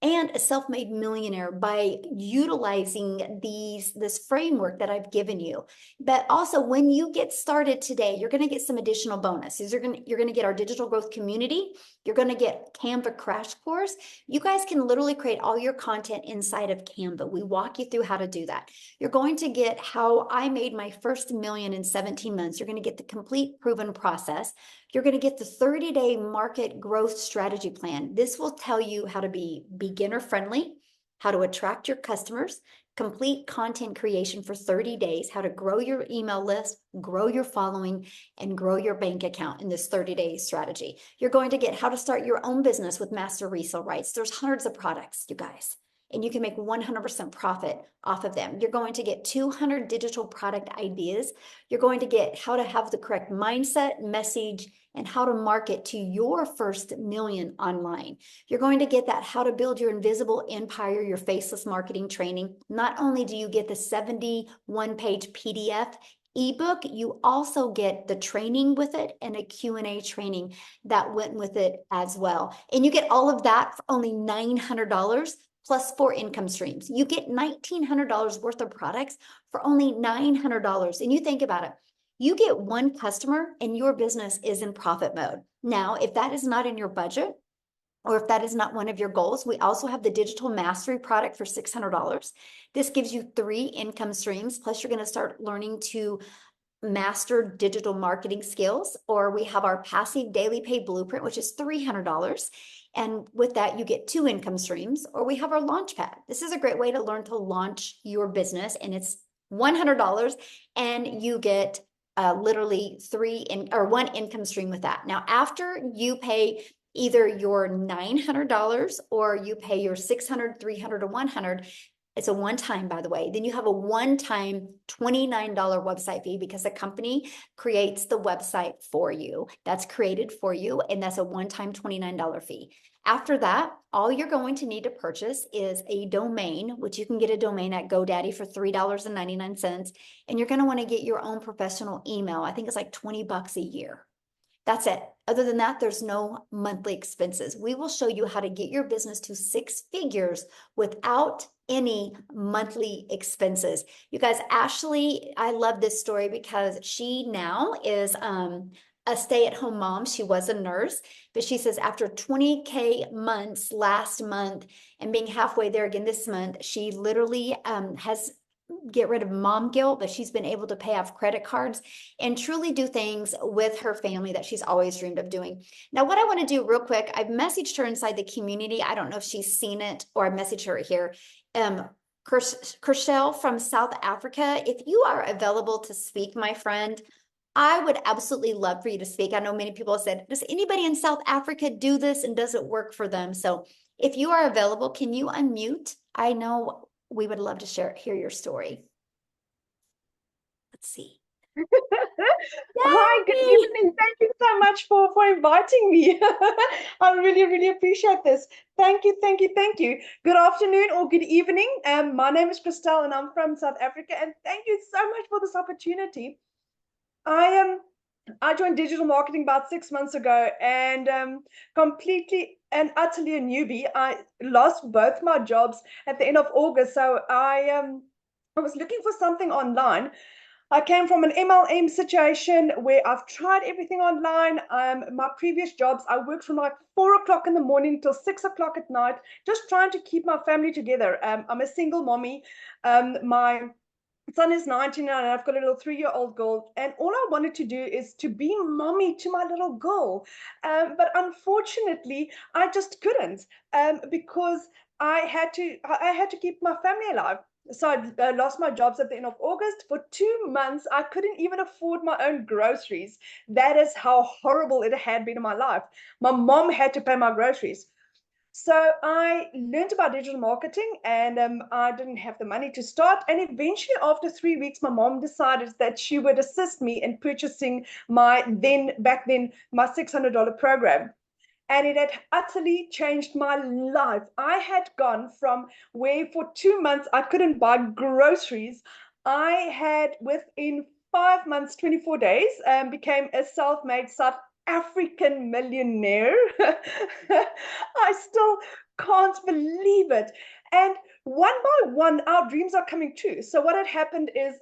S1: and a self-made millionaire by utilizing this framework that I've given you. But also, when you get started today, you're going to get some additional bonuses. You're going to get our digital growth community. You're going to get Canva crash course. You guys can literally create all your content inside of Canva. We walk you through how to do that. You're going to get how I made my first million in 17 months. You're going to get the complete proven process. You're going to get the 30-day market growth strategy plan. This will tell you how to be beginner friendly, how to attract your customers, complete content creation for 30 days, how to grow your email list, grow your following, and grow your bank account in this 30-day strategy. You're going to get how to start your own business with master resale rights. There's hundreds of products, you guys, and you can make 100% profit off of them. You're going to get 200 digital product ideas. You're going to get how to have the correct mindset, message, and how to market to your first million online. You're going to get that how to build your invisible empire, your faceless marketing training. Not only do you get the 71-page PDF ebook, you also get the training with it and a Q&A training that went with it as well. And you get all of that for only $900 plus 4 income streams. You get $1,900 worth of products for only $900. And you think about it, you get one customer and your business is in profit mode. Now, if that is not in your budget, or if that is not one of your goals, we also have the digital mastery product for $600. This gives you 3 income streams, plus you're going to start learning to master digital marketing skills. Or we have our passive daily pay blueprint, which is $300. And with that, you get 2 income streams. Or we have our launch pad. This is a great way to learn to launch your business, and it's $100, and you get literally 1 income stream with that. Now, after you pay either your $900 or you pay your $600, $300, or $100, it's a one-time, by the way. Then you have a one-time $29 website fee because the company creates the website for you. That's created for you, and that's a one-time $29 fee. After that, all you're going to need to purchase is a domain, which you can get a domain at GoDaddy for $3.99. And you're going to want to get your own professional email. I think it's like $20 a year. That's it. Other than that, there's no monthly expenses. We will show you how to get your business to 6 figures without any monthly expenses. You guys, Ashley, I love this story because she now is a stay-at-home mom. She was a nurse, but she says after 20K months last month and being halfway there again this month, she literally has get rid of mom guilt, but she's been able to pay off credit cards and truly do things with her family that she's always dreamed of doing. Now, what I want to do real quick, I've messaged her inside the community. I don't know if she's seen it or I messaged her here. Kershel from South Africa, if you are available to speak, my friend, I would absolutely love for you to speak. I know many people have said, does anybody in South Africa do this and does it work for them? So if you are available, can you unmute? I know we would love to hear your story. Let's see.
S6: Hi, good evening. Thank you so much for inviting me. I really, really appreciate this. Thank you, thank you, thank you. Good afternoon or good evening. My name is Christelle and I'm from South Africa, and thank you so much for this opportunity. I joined digital marketing about 6 months ago, and completely and utterly a newbie. I lost both my jobs at the end of August, so I was looking for something online. I came from an MLM situation where I've tried everything online. My previous jobs, I worked from like 4 o'clock in the morning till 6 o'clock at night, just trying to keep my family together. I'm a single mommy. My son is 19 and I've got a little 3-year-old girl, and all I wanted to do is to be mommy to my little girl. But unfortunately, I just couldn't because I had to keep my family alive. So I lost my jobs at the end of August. For 2 months, I couldn't even afford my own groceries. That is how horrible it had been in my life. My mom had to pay my groceries. So I learned about digital marketing, and I didn't have the money to start. And eventually, after 3 weeks, my mom decided that she would assist me in purchasing my back then $600 program. And it had utterly changed my life. I had gone from where for 2 months I couldn't buy groceries. I had, within 5 months, 24 days, became a self-made South African millionaire. I still can't believe it. And one by one, our dreams are coming true. So what had happened is,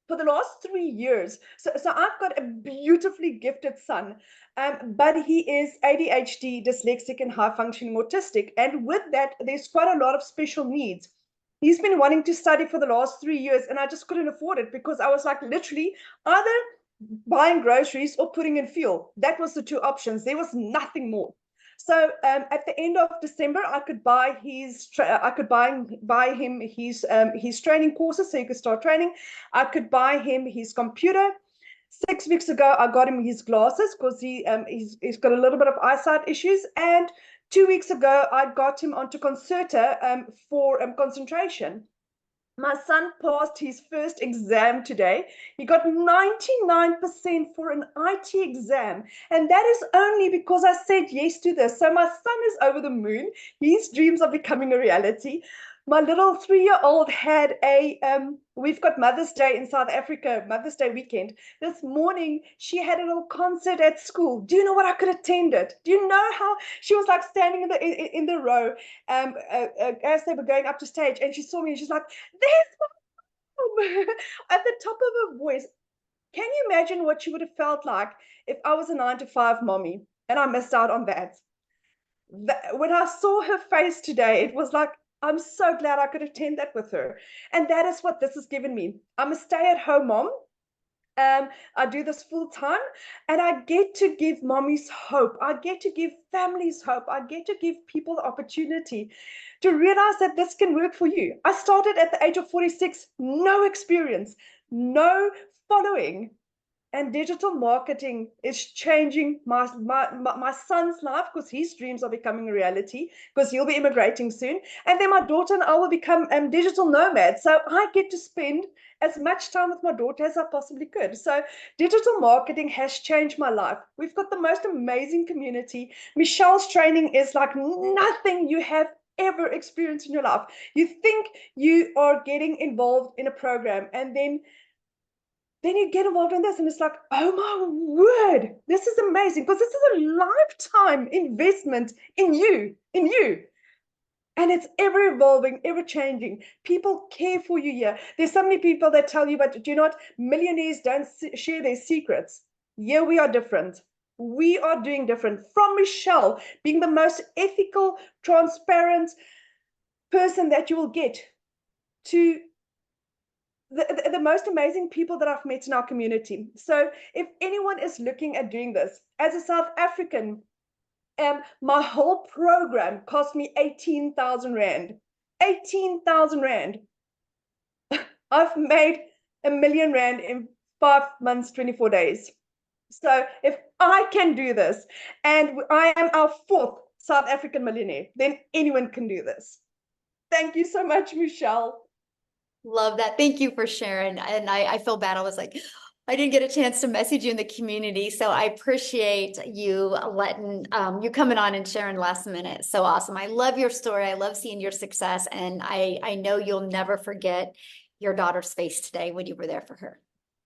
S6: for the last 3 years, so I've got a beautifully gifted son, but he is ADHD, dyslexic, and high-functioning autistic. And with that, there's quite a lot of special needs. He's been wanting to study for the last 3 years, and I just couldn't afford it because I was like literally either buying groceries or putting in fuel. That was the 2 options. There was nothing more. So at the end of December, I could buy him his training courses, so he could start training. I could buy him his computer. 6 weeks ago, I got him his glasses because he's got a little bit of eyesight issues. And 2 weeks ago, I got him onto Concerta for concentration. My son passed his first exam today. He got 99% for an IT exam. And that is only because I said yes to this. So my son is over the moon. His dreams are becoming a reality. my little 3-year-old had we've got Mother's Day in South Africa, Mother's Day weekend. This morning, she had a little concert at school. Do you know what I could attend it? Do you know how she was like standing in the row as they were going up to stage, and she saw me and she's like, there's mom at the top of her voice. Can you imagine what she would have felt like if I was a 9-to-5 mommy and I missed out on that? When I saw her face today, it was like, I'm so glad I could attend that with her. And that is what this has given me. I'm a stay-at-home mom. I do this full time, and I get to give mommies hope. I get to give families hope. I get to give people the opportunity to realize that this can work for you. I started at the age of 46, no experience, no following. And digital marketing is changing my son's life, because his dreams are becoming a reality, because he'll be immigrating soon. And then my daughter and I will become digital nomads. So I get to spend as much time with my daughter as I possibly could. So digital marketing has changed my life. We've got the most amazing community. Michelle's training is like nothing you have ever experienced in your life. You think you are getting involved in a program, and then you get involved in this, and it's like, oh my word, this is amazing, because this is a lifetime investment in you. And it's ever evolving, ever changing. People care for you here. There's so many people that tell you, but do you know what? Millionaires don't share their secrets. Yeah, we are different. We are doing different. From Michelle, being the most ethical, transparent person that you will get, to the most amazing people that I've met in our community. So if anyone is looking at doing this, as a South African, my whole program cost me 18,000 Rand. 18,000 Rand. I've made R1 million in 5 months, 24 days. So if I can do this, and I am our 4th South African millionaire, then anyone can do this. Thank you so much, Michelle.
S1: Love that. Thank you for sharing. And I feel bad. I was like, I didn't get a chance to message you in the community. So I appreciate you letting you coming on and sharing last minute. So awesome. I love your story. I love seeing your success. And I know you'll never forget your daughter's face today when you were there for her.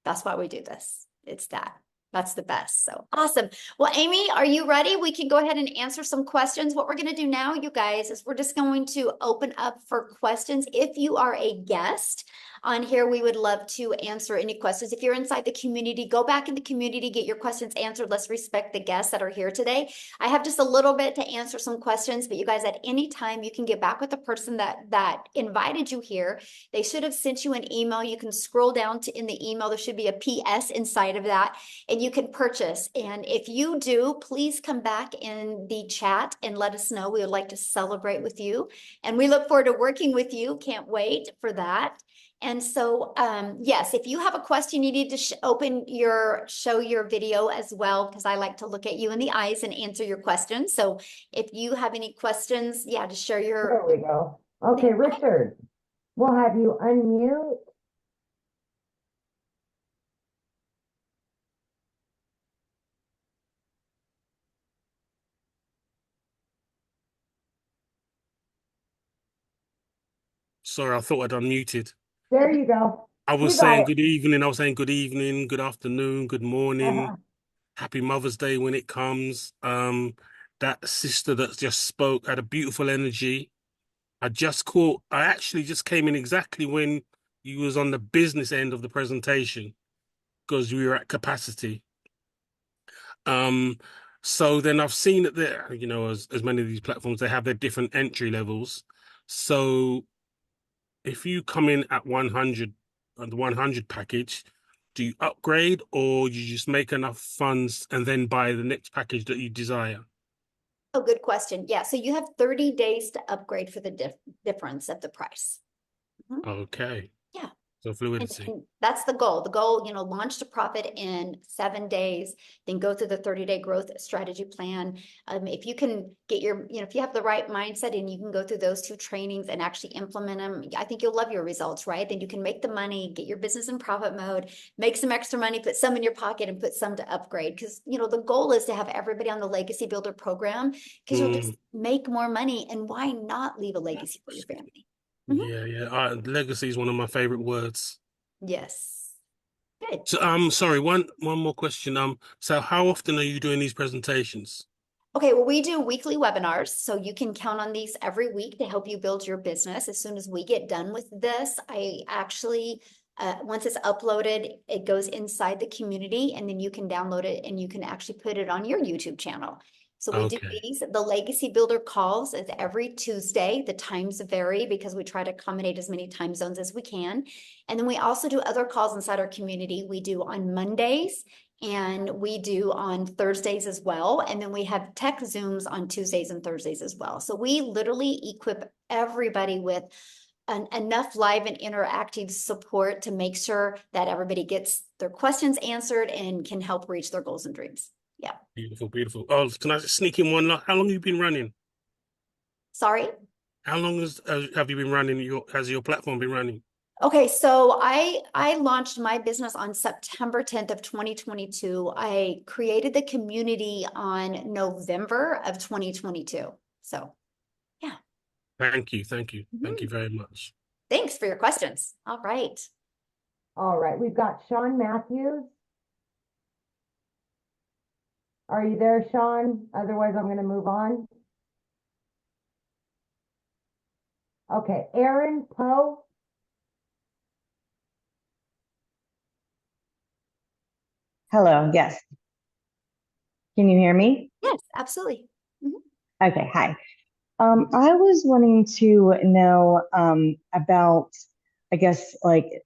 S1: That's why we do this. It's that. That's the best. So awesome. Well, Amy, are you ready? We can go ahead and answer some questions. What we're going to do now, you guys, is we're just going to open up for questions. If you are a guest on here, we would love to answer any questions. If you're inside the community, go back in the community, get your questions answered. Let's respect the guests that are here today. I have just a little bit to answer some questions, but you guys, at any time, you can get back with the person that invited you here. They should have sent you an email. You can scroll down to in the email. There should be a PS inside of that, and you can purchase. And if you do, please come back in the chat and let us know. We would like to celebrate with you, and we look forward to working with you. Can't wait for that. And so, yes, if you have a question, you need to show your video as well, because I like to look at you in the eyes and answer your questions. So if you have any questions, yeah, just share your.
S5: There we go. Okay, Richard, we'll have you unmute.
S7: Sorry, I thought I'd unmuted.
S5: There you go.
S7: I was
S5: You got
S7: saying
S5: it.
S7: good evening. I was saying good evening, good afternoon, good morning. Happy Mother's Day when it comes. That sister that just spoke had a beautiful energy. I actually just came in exactly when you was on the business end of the presentation, because we were at capacity. So then I've seen that there, as many of these platforms, they have their different entry levels. So if you come in at 100, on the 100 package, do you upgrade, or you just make enough funds and then buy the next package that you desire?
S1: Oh, good question. Yeah, so you have 30 days to upgrade for the difference of the price.
S7: Okay.
S1: Yeah.
S7: So fluidity.
S1: And that's the goal. The goal, launch to profit in 7 days, then go through the 30-day growth strategy plan. If you can get if you have the right mindset and you can go through those 2 trainings and actually implement them, I think you'll love your results, right? Then you can make the money, get your business in profit mode, make some extra money, put some in your pocket and put some to upgrade. Because, the goal is to have everybody on the Legacy Builder program, because you'll just make more money. And why not leave a legacy for your family?
S7: Yeah. Legacy is one of my favorite words.
S1: Yes. Good.
S7: So, sorry, one more question. So how often are you doing these presentations?
S1: Okay, well, we do weekly webinars, so you can count on these every week to help you build your business. As soon as we get done with this, I actually, once it's uploaded, it goes inside the community, and then you can download it and you can actually put it on your YouTube channel. So we do
S7: Okay.
S1: these. The Legacy Builder calls is every Tuesday. The times vary because we try to accommodate as many time zones as we can. And then we also do other calls inside our community. We do on Mondays and we do on Thursdays as well. And then we have tech Zooms on Tuesdays and Thursdays as well. So we literally equip everybody with enough live and interactive support to make sure that everybody gets their questions answered and can help reach their goals and dreams. Yeah.
S7: Beautiful, beautiful. Oh, can I just sneak in one? How long have you been running?
S1: Sorry?
S7: How long have you been running? Has your platform been running?
S1: Okay, so I launched my business on September 10th of 2022. I created the community on November of 2022. So, yeah.
S7: Thank you. Thank you very much.
S1: Thanks for your questions. All right.
S5: All right, we've got Sean Matthews. Are you there, Sean? Otherwise, I'm going to move on. Okay, Aaron Poe.
S8: Hello, yes. Can you hear me?
S1: Yes, absolutely.
S8: Okay, hi. I was wanting to know about, I guess, like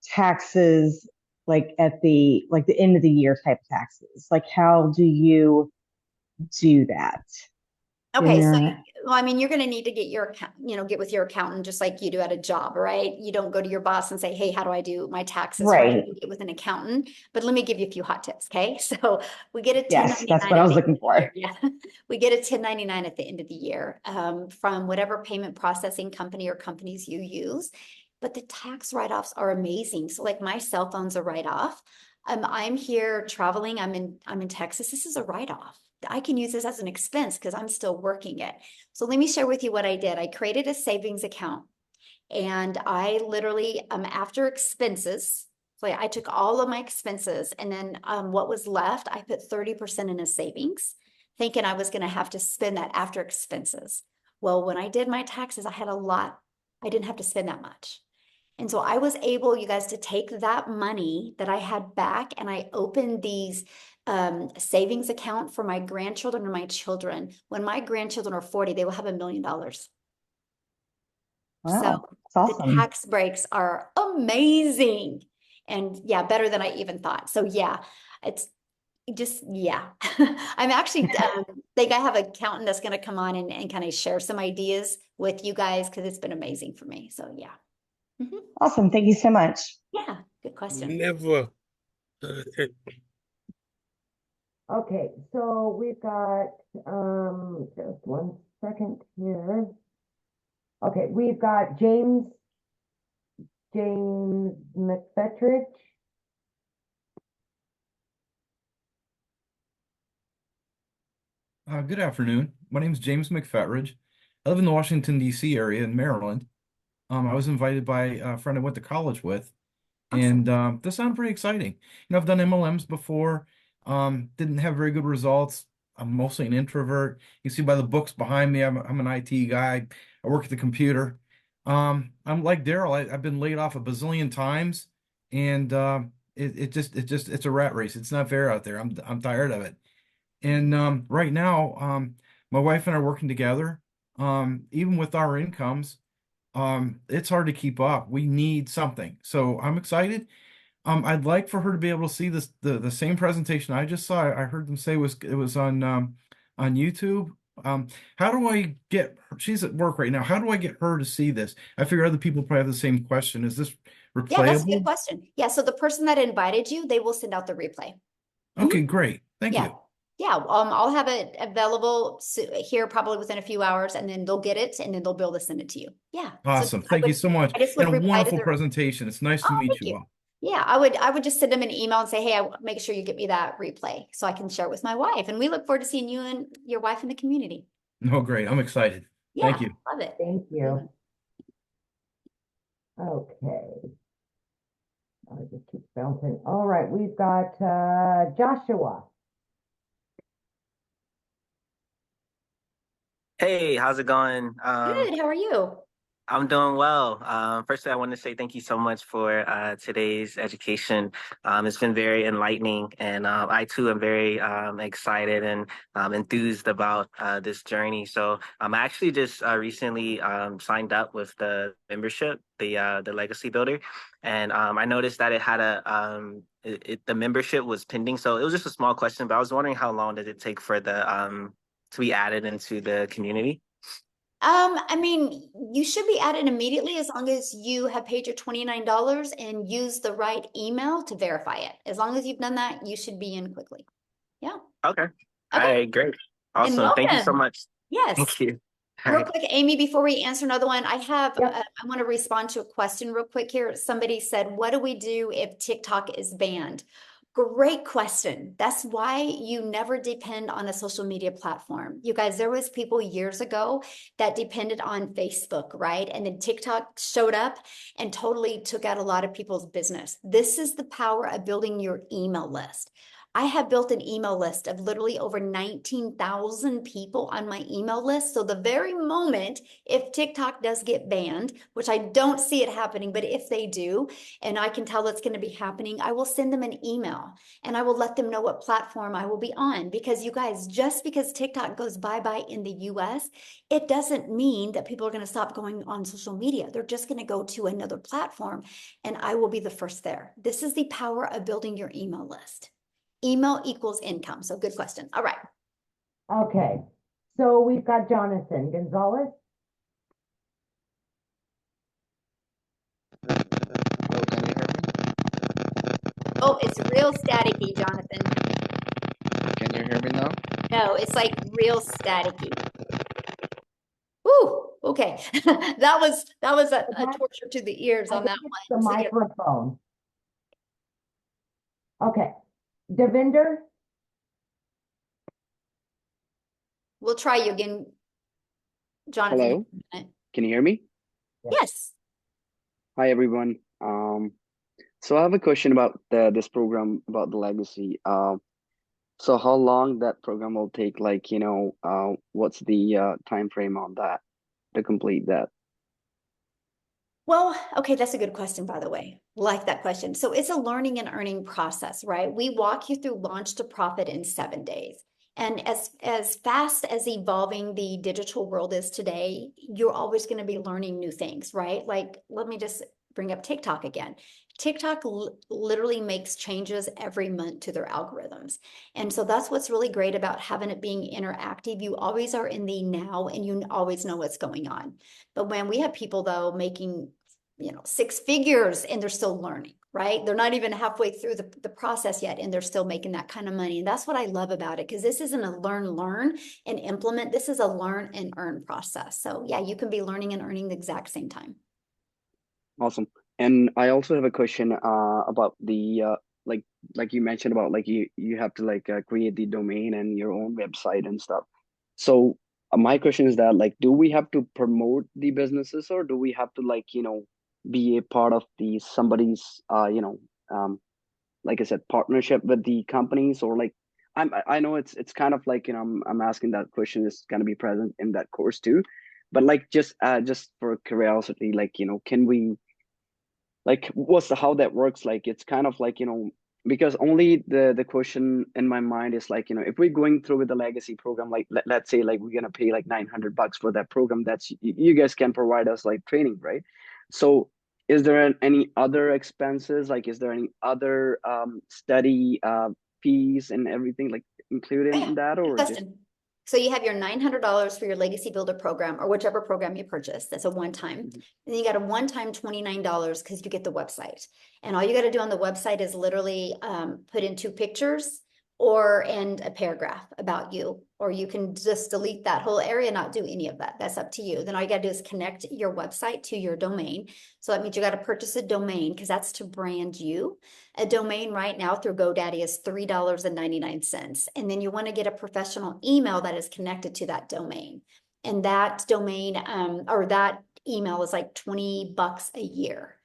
S8: taxes, like at the end of the year type of taxes. Like, how do you do that?
S1: Okay, so
S8: Yeah.
S1: well, I mean, you're going to need to get your get with your accountant just like you do at a job, right? You don't go to your boss and say, "Hey, how do I do my taxes?" Right?
S8: Right.
S1: You get with an accountant. But let me give you a few hot tips, okay? So we get a
S8: Yes, that's
S1: 1099
S8: what I
S1: at
S8: was
S1: the end
S8: looking
S1: of the year.
S8: for.
S1: Yeah, we get a 1099 at the end of the year from whatever payment processing company or companies you use. But the tax write-offs are amazing. So like my cell phone's a write-off. I'm here traveling. I'm in Texas. This is a write-off. I can use this as an expense because I'm still working it. So let me share with you what I did. I created a savings account and I literally, after expenses, so I took all of my expenses and then what was left, I put 30% in a savings, thinking I was going to have to spend that after expenses. Well, when I did my taxes, I had a lot. I didn't have to spend that much. And so I was able, you guys, to take that money that I had back and I opened these savings account for my grandchildren and my children. When my grandchildren are 40, they will have $1 million. So
S8: Wow, that's
S1: the
S8: awesome.
S1: tax breaks are amazing. And yeah, better than I even thought. So yeah, it's just, yeah. I'm actually think I have an accountant that's going to come on and kind of share some ideas with you guys because it's been amazing for me. So yeah.
S8: Awesome. Thank you so much.
S1: Yeah, good question.
S7: Never.
S5: Okay, so we've got just one second here. Okay, we've got James McFetrich.
S9: Good afternoon. My name is James McFetridge. I live in the Washington, D.C. area in Maryland. I was invited by a friend I went to college with, and this sounded pretty exciting. I've done MLMs before, didn't have very good results. I'm mostly an introvert. You see by the books behind me, I'm an IT guy. I work at the computer. I'm like Daryl. I've been laid off a bazillion times, and it's a rat race. It's not fair out there. I'm tired of it. And right now, my wife and I are working together. Even with our incomes, it's hard to keep up. We need something. So I'm excited. I'd like for her to be able to see the same presentation I just saw. I heard them say it was on YouTube. How do I get her? She's at work right now. How do I get her to see this? I figure other people probably have the same question. Is this
S1: Yeah, that's a good
S9: replayable?
S1: question. Yeah, so the person that invited you, they will send out the replay.
S9: Okay, great. Thank
S1: Yeah.
S9: you.
S1: Yeah, I'll have it available here probably within a few hours, and then they'll get it, and then they'll be able to send it to you. Yeah.
S9: Awesome. Thank you so much.
S1: I just
S9: And
S1: would
S9: a
S1: reply to
S9: wonderful
S1: their.
S9: presentation. It's nice to
S1: Oh,
S9: meet
S1: thank
S9: you
S1: you.
S9: all.
S1: Yeah, I would just send them an email and say, hey, make sure you get me that replay so I can share it with my wife. And we look forward to seeing you and your wife in the community.
S9: Oh, great. I'm excited.
S1: Yeah,
S9: Thank you.
S1: love it.
S5: Thank you. Okay. I just keep bouncing. All right, we've got Joshua.
S10: Hey, how's it going?
S1: Good. How are you?
S10: I'm doing well. Firstly, I want to say thank you so much for today's education. It's been very enlightening, and I too am very excited and enthused about this journey. So I actually just recently signed up with the membership, the Legacy Builder, and I noticed that it had the membership was pending. So it was just a small question, but I was wondering how long did it take for the to be added into the community?
S1: I mean, you should be added immediately as long as you have paid your $29 and use the right email to verify it. As long as you've done that, you should be in quickly. Yeah.
S10: Okay. All
S1: Okay.
S10: right, great.
S1: And
S10: Awesome. Thank you so
S1: welcome.
S10: much.
S1: Yes.
S10: Thank you. All
S1: Real
S10: right.
S1: quick, Amy, before we answer another one, I have,
S5: Yep.
S1: I want to respond to a question real quick here. Somebody said, what do we do if TikTok is banned? Great question. That's why you never depend on a social media platform. You guys, there was people years ago that depended on Facebook, right? And then TikTok showed up and totally took out a lot of people's business. This is the power of building your email list. I have built an email list of literally over 19,000 people on my email list. So the very moment, if TikTok does get banned, which I don't see it happening, but if they do, and I can tell it's going to be happening, I will send them an email and I will let them know what platform I will be on. Because you guys, just because TikTok goes bye-bye in the US, it doesn't mean that people are going to stop going on social media. They're just going to go to another platform and I will be the first there. This is the power of building your email list. Email equals income. So good question. All right.
S5: Okay. So we've got Jonathan Gonzalez.
S11: Hello, can you hear me?
S1: Oh, it's real staticky, Jonathan.
S11: Can you hear me now?
S1: No, it's like real staticky. Woo, okay. That was a torture to the ears
S5: I
S1: on
S5: think
S1: that
S5: it's
S1: one.
S5: the
S1: So, yeah.
S5: microphone. Okay. Devinder.
S1: We'll try you again, Jonathan.
S11: Hello, can you hear me?
S1: Yes.
S11: Hi, everyone. So I have a question about this program about the legacy. So how long that program will take? Like, what's the time frame on that to complete that?
S1: Well, okay, that's a good question, by the way. Like that question. So it's a learning and earning process, right? We walk you through launch to profit in 7 days. And as fast as evolving the digital world is today, you're always going to be learning new things, right? Like, let me just bring up TikTok again. TikTok literally makes changes every month to their algorithms. And so that's what's really great about having it being interactive. You always are in the now and you always know what's going on. But when we have people though making 6 figures and they're still learning, right? They're not even halfway through the process yet and they're still making that kind of money. And that's what I love about it, because this isn't a learn and implement. This is a learn and earn process. So yeah, you can be learning and earning the exact same time.
S11: Awesome. And I also have a question about the like you mentioned about like you have to like create the domain and your own website and stuff. So my question is that like do we have to promote the businesses or do we have to like be a part of the somebody's like I said partnership with the companies or like I know it's kind of like I'm asking that question is going to be present in that course too, but like just for curiosity like can we like what's the how that works like it's kind of like because only the question in my mind is like if we're going through with the legacy program like let's say like we're gonna pay like $900 for that program that's you guys can provide us like training, right? So is there any other expenses, like is there any other study fees and everything like included
S1: Oh, yeah.
S11: in that
S1: Good
S11: or just
S1: question. So you have your $900 for your Legacy Builder program or whichever program you purchase. That's a one-time. And then you got a one-time $29 because you get the website. And all you got to do on the website is literally put in 2 pictures and a paragraph about you, or you can just delete that whole area, not do any of that. That's up to you. Then all you got to do is connect your website to your domain. So that means you got to purchase a domain because that's to brand you. A domain right now through GoDaddy is $3.99. And then you want to get a professional email that is connected to that domain. And that domain or that email is like $20 a year.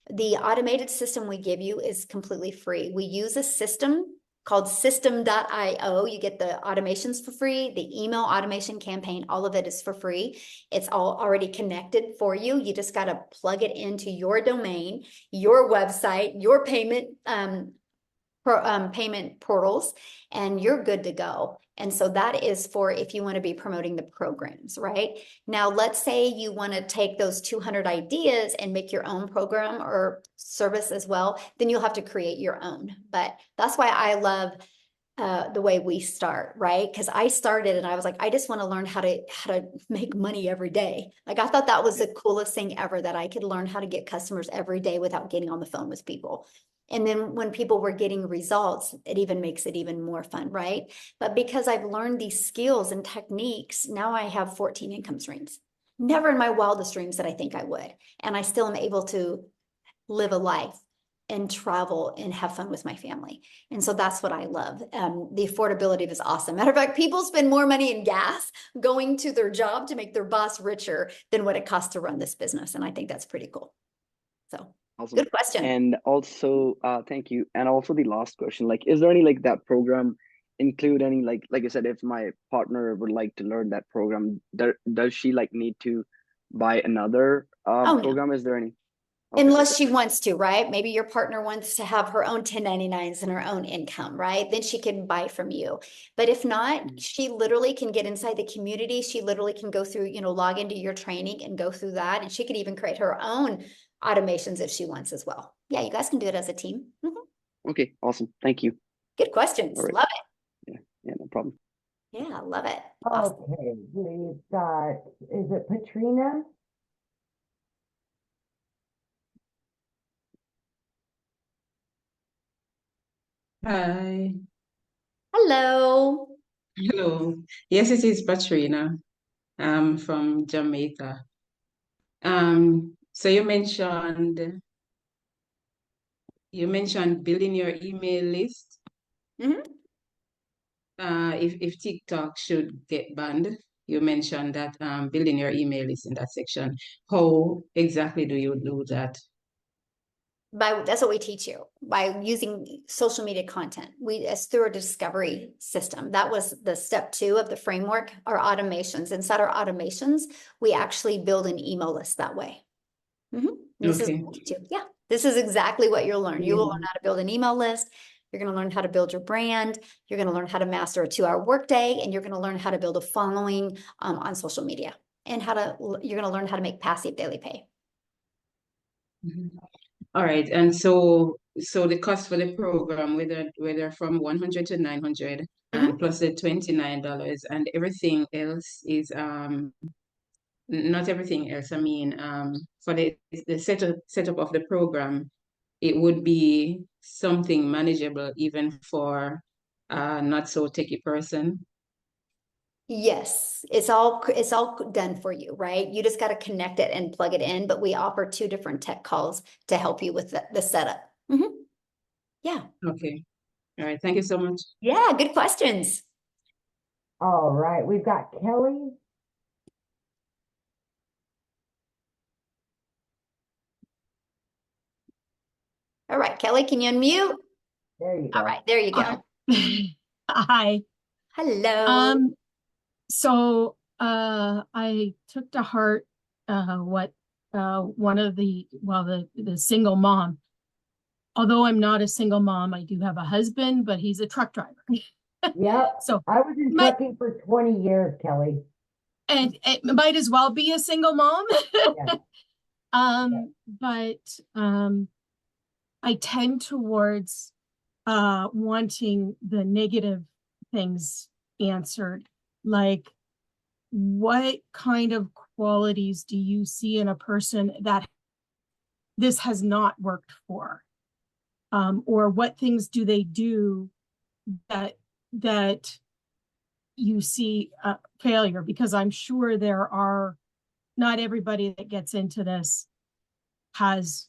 S1: The automated system we give you is completely free. We use a system called system.io. You get the automations for free, the email automation campaign, all of it is for free. It's all already connected for you. You just got to plug it into your domain, your website, your payment portals, and you're good to go. And so that is for if you want to be promoting the programs, right? Now, let's say you want to take those 200 ideas and make your own program or service as well, then you'll have to create your own. But that's why I love the way we start, right? Because I started and I was like, I just want to learn how to make money every day. Like I thought that was the coolest thing ever, that I could learn how to get customers every day without getting on the phone with people. And then when people were getting results, it even makes it even more fun, right? But because I've learned these skills and techniques, now I have 14 income streams. Never in my wildest dreams that I think I would. And I still am able to live a life and travel and have fun with my family. And so that's what I love. The affordability is awesome. Matter of fact, people spend more money in gas going to their job to make their boss richer than what it costs to run this business. And I think that's pretty cool. So
S11: Awesome.
S1: good question.
S11: And also, thank you. And also the last question, like, is there any like that program include any like I said, if my partner would like to learn that program, does she like need to buy another
S1: Oh, no.
S11: program? Is there any? Okay.
S1: Unless she wants to, right? Maybe your partner wants to have her own 1099s and her own income, right? Then she can buy from you. But if not, she literally can get inside the community. She literally can go through, log into your training and go through that. And she could even create her own automations if she wants as well. Yeah, you guys can do it as a team.
S11: Okay, awesome. Thank you.
S1: Good questions.
S11: All right.
S1: Love it.
S11: Yeah, no problem.
S1: Yeah, love it. Awesome.
S5: Okay, we've got, is it Patrina?
S12: Hi.
S1: Hello.
S12: Hello. Yes, it is Patrina. From Jamaica. So you mentioned building your email list. If TikTok should get banned, you mentioned that building your email list in that section. How exactly do you do that?
S1: That's what we teach you, by using social media content. It's through a discovery system. That was the step 2 of the framework, our automations. Inside our automations, we actually build an email list that way. This
S12: Okay.
S1: this is exactly what you'll learn. You will learn how to build an email list. You're going to learn how to build your brand. You're going to learn how to master a 2-hour workday, and you're going to learn how to build a following on social media, and you're going to learn how to make passive daily pay.
S12: All right, and so the cost for the program, whether from 100 to 900, and plus the $29, and everything else is not everything else. I mean, for the setup of the program, it would be something manageable even for not so techie person.
S1: Yes, it's all done for you, right? You just got to connect it and plug it in, but we offer 2 different tech calls to help you with the setup. Yeah.
S12: Okay. All right. Thank you so much.
S1: Yeah, good questions.
S5: All right, we've got Kelly.
S1: All right, Kelly, can you unmute?
S5: There you go.
S1: All right, there you go.
S13: Hi.
S1: Hello.
S13: So I took to heart what one of the single mom. Although I'm not a single mom, I do have a husband, but he's a truck driver.
S5: Yep.
S13: So
S5: I was in trucking for 20 years, Kelly.
S13: And it might as well be a single mom. But I tend towards wanting the negative things answered, like what kind of qualities do you see in a person that this has not worked for, or what things do they do that you see failure? Because I'm sure there are, not everybody that gets into this has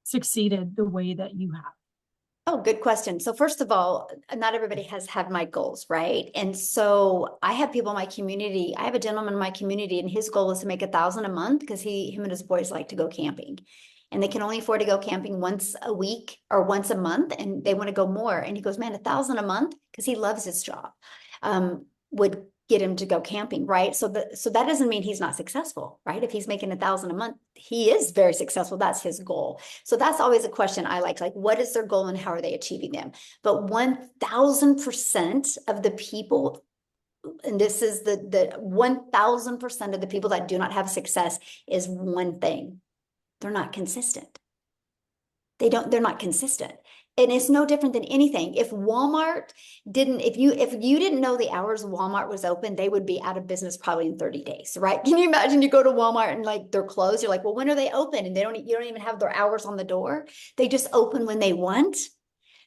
S13: succeeded the way that you have.
S1: Oh, good question. So first of all, not everybody has had my goals, right? And so I have people in my community. I have a gentleman in my community, and his goal is to make 1,000 a month because him and his boys like to go camping, and they can only afford to go camping once a week or once a month, and they want to go more. And he goes, man, 1,000 a month, because he loves his job, would get him to go camping, right? So that doesn't mean he's not successful, right? If he's making 1,000 a month, he is very successful. That's his goal. So that's always a question I like what is their goal and how are they achieving them? But 1,000% of the people, and this is the 1,000% of the people that do not have success, is one thing: they're not consistent. They're not consistent. And it's no different than anything. If Walmart didn't, if you didn't know the hours Walmart was open, they would be out of business probably in 30 days, right? Can you imagine you go to Walmart and like they're closed? You're like, well, when are they open? And you don't even have their hours on the door. They just open when they want.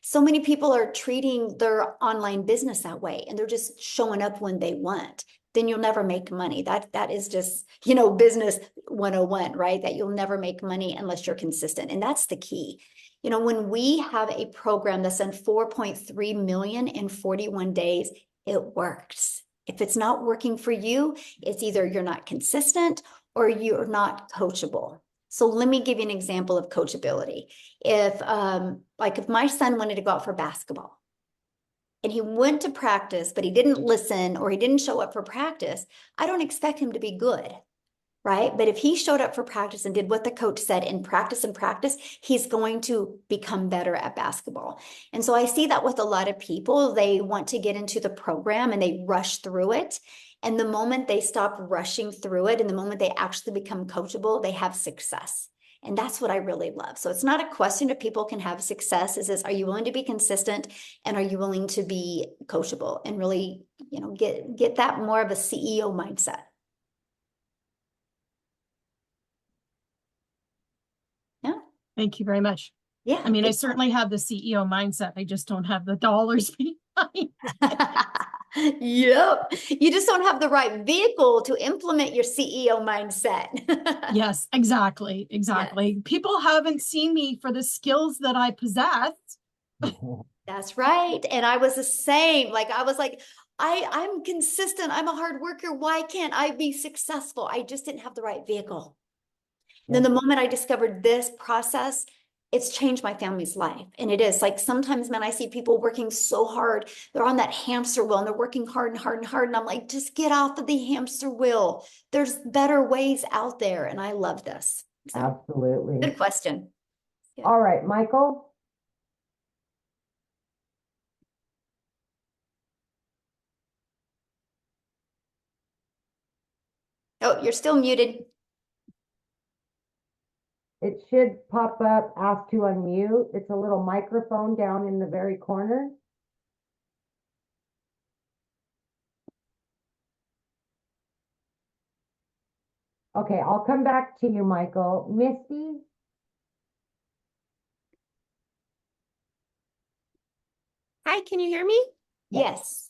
S1: So many people are treating their online business that way, and they're just showing up when they want. Then you'll never make money. That is just, business 101, right? That you'll never make money unless you're consistent. And that's the key. When we have a program that's done 4.3 million in 41 days, it works. If it's not working for you, it's either you're not consistent or you're not coachable. So let me give you an example of coachability. If my son wanted to go out for basketball and he went to practice, but he didn't listen or he didn't show up for practice, I don't expect him to be good, right? But if he showed up for practice and did what the coach said and practice, he's going to become better at basketball. And so I see that with a lot of people. They want to get into the program and they rush through it. And the moment they stop rushing through it and the moment they actually become coachable, they have success. And that's what I really love. So it's not a question if people can have success. Are you willing to be consistent, and are you willing to be coachable and really, get that more of a CEO mindset? Yeah.
S13: Thank you very much.
S1: Yeah.
S13: I mean, I certainly have the CEO mindset. I just don't have the dollars behind.
S1: Yep. You just don't have the right vehicle to implement your CEO mindset.
S13: Yes, exactly. Exactly. Yes. People haven't seen me for the skills that I possess.
S1: That's right. And I was the same. I'm consistent. I'm a hard worker. Why can't I be successful? I just didn't have the right vehicle. Yeah. Then the moment I discovered this process, it's changed my family's life. And it is sometimes, man, I see people working so hard. They're on that hamster wheel and they're working hard and hard and hard. And I'm like, just get off of the hamster wheel. There's better ways out there. And I love this. So,
S5: absolutely.
S1: Good question. Good.
S5: All right, Michael.
S1: Oh, you're still muted.
S5: It should pop up, ask to unmute. It's a little microphone down in the very corner. Okay, I'll come back to you, Michael. Misty?
S14: Hi, can you hear me?
S1: Yes.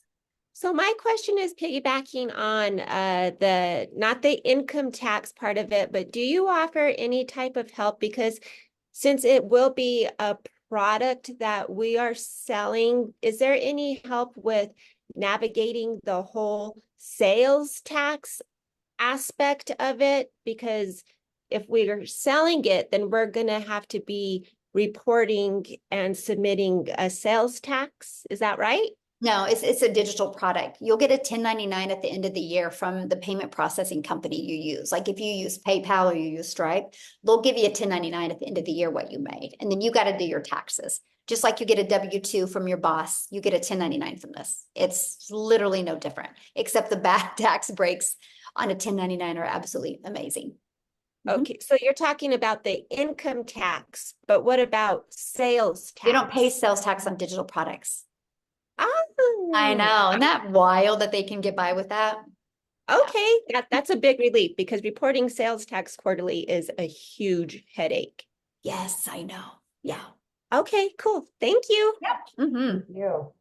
S14: So my question is piggybacking on not the income tax part of it, but do you offer any type of help? Because since it will be a product that we are selling, is there any help with navigating the whole sales tax aspect of it? Because if we are selling it, then we're going to have to be reporting and submitting a sales tax. Is that right?
S1: No, it's a digital product. You'll get a 1099 at the end of the year from the payment processing company you use. Like if you use PayPal or you use Stripe, they'll give you a 1099 at the end of the year what you made. And then you got to do your taxes. Just like you get a W-2 from your boss, you get a 1099 from this. It's literally no different, except the bad tax breaks on a 1099 are absolutely amazing.
S14: Okay, so you're talking about the income tax, but what about sales tax?
S1: You don't pay sales tax on digital products.
S14: Oh,
S1: I know. Isn't that wild that they can get by with that?
S14: Okay, that's a big relief because reporting sales tax quarterly is a huge headache.
S1: Yes, I know. Yeah.
S14: Okay, cool. Thank you.
S1: Yep. Mm-hmm.
S5: Thank you.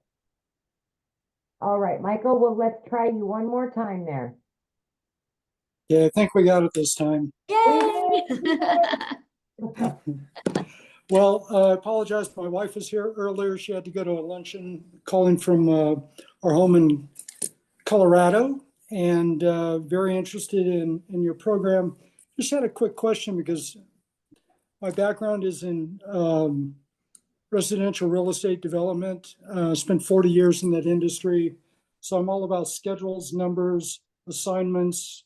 S5: All right, Michael, well, let's try you one more time there.
S15: Yeah, I think we got it this time.
S1: Yay!
S15: Well, I apologize. My wife was here earlier. She had to go to a luncheon calling from our home in Colorado, and very interested in your program. Just had a quick question because my background is in residential real estate development. Spent 40 years in that industry. So I'm all about schedules, numbers, assignments,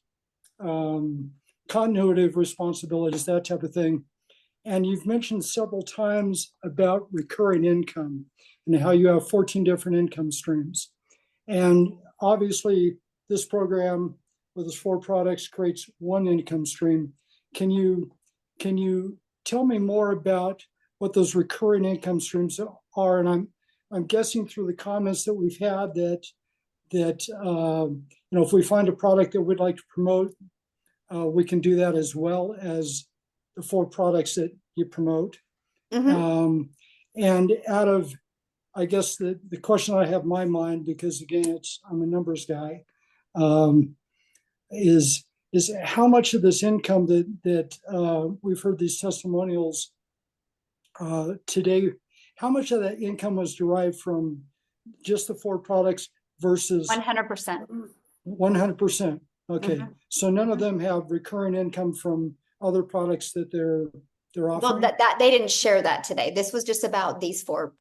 S15: continuity of responsibilities, that type of thing. And you've mentioned several times about recurring income and how you have 14 different income streams. And obviously, this program with its 4 products creates one income stream. Can you tell me more about what those recurring income streams are? And I'm guessing through the comments that we've had that if we find a product that we'd like to promote, we can do that as well as the 4 products that you promote.
S1: Mm-hmm.
S15: And out of, I guess the question I have in my mind, because again, I'm a numbers guy, is how much of this income that we've heard these testimonials today, how much of that income was derived from just the 4 products versus
S1: 100%.
S15: 100%? Okay,
S1: Mhm.
S15: so none of them have recurring income from other products that they're
S1: Well,
S15: offering?
S1: that they didn't share that today. This was just about these 4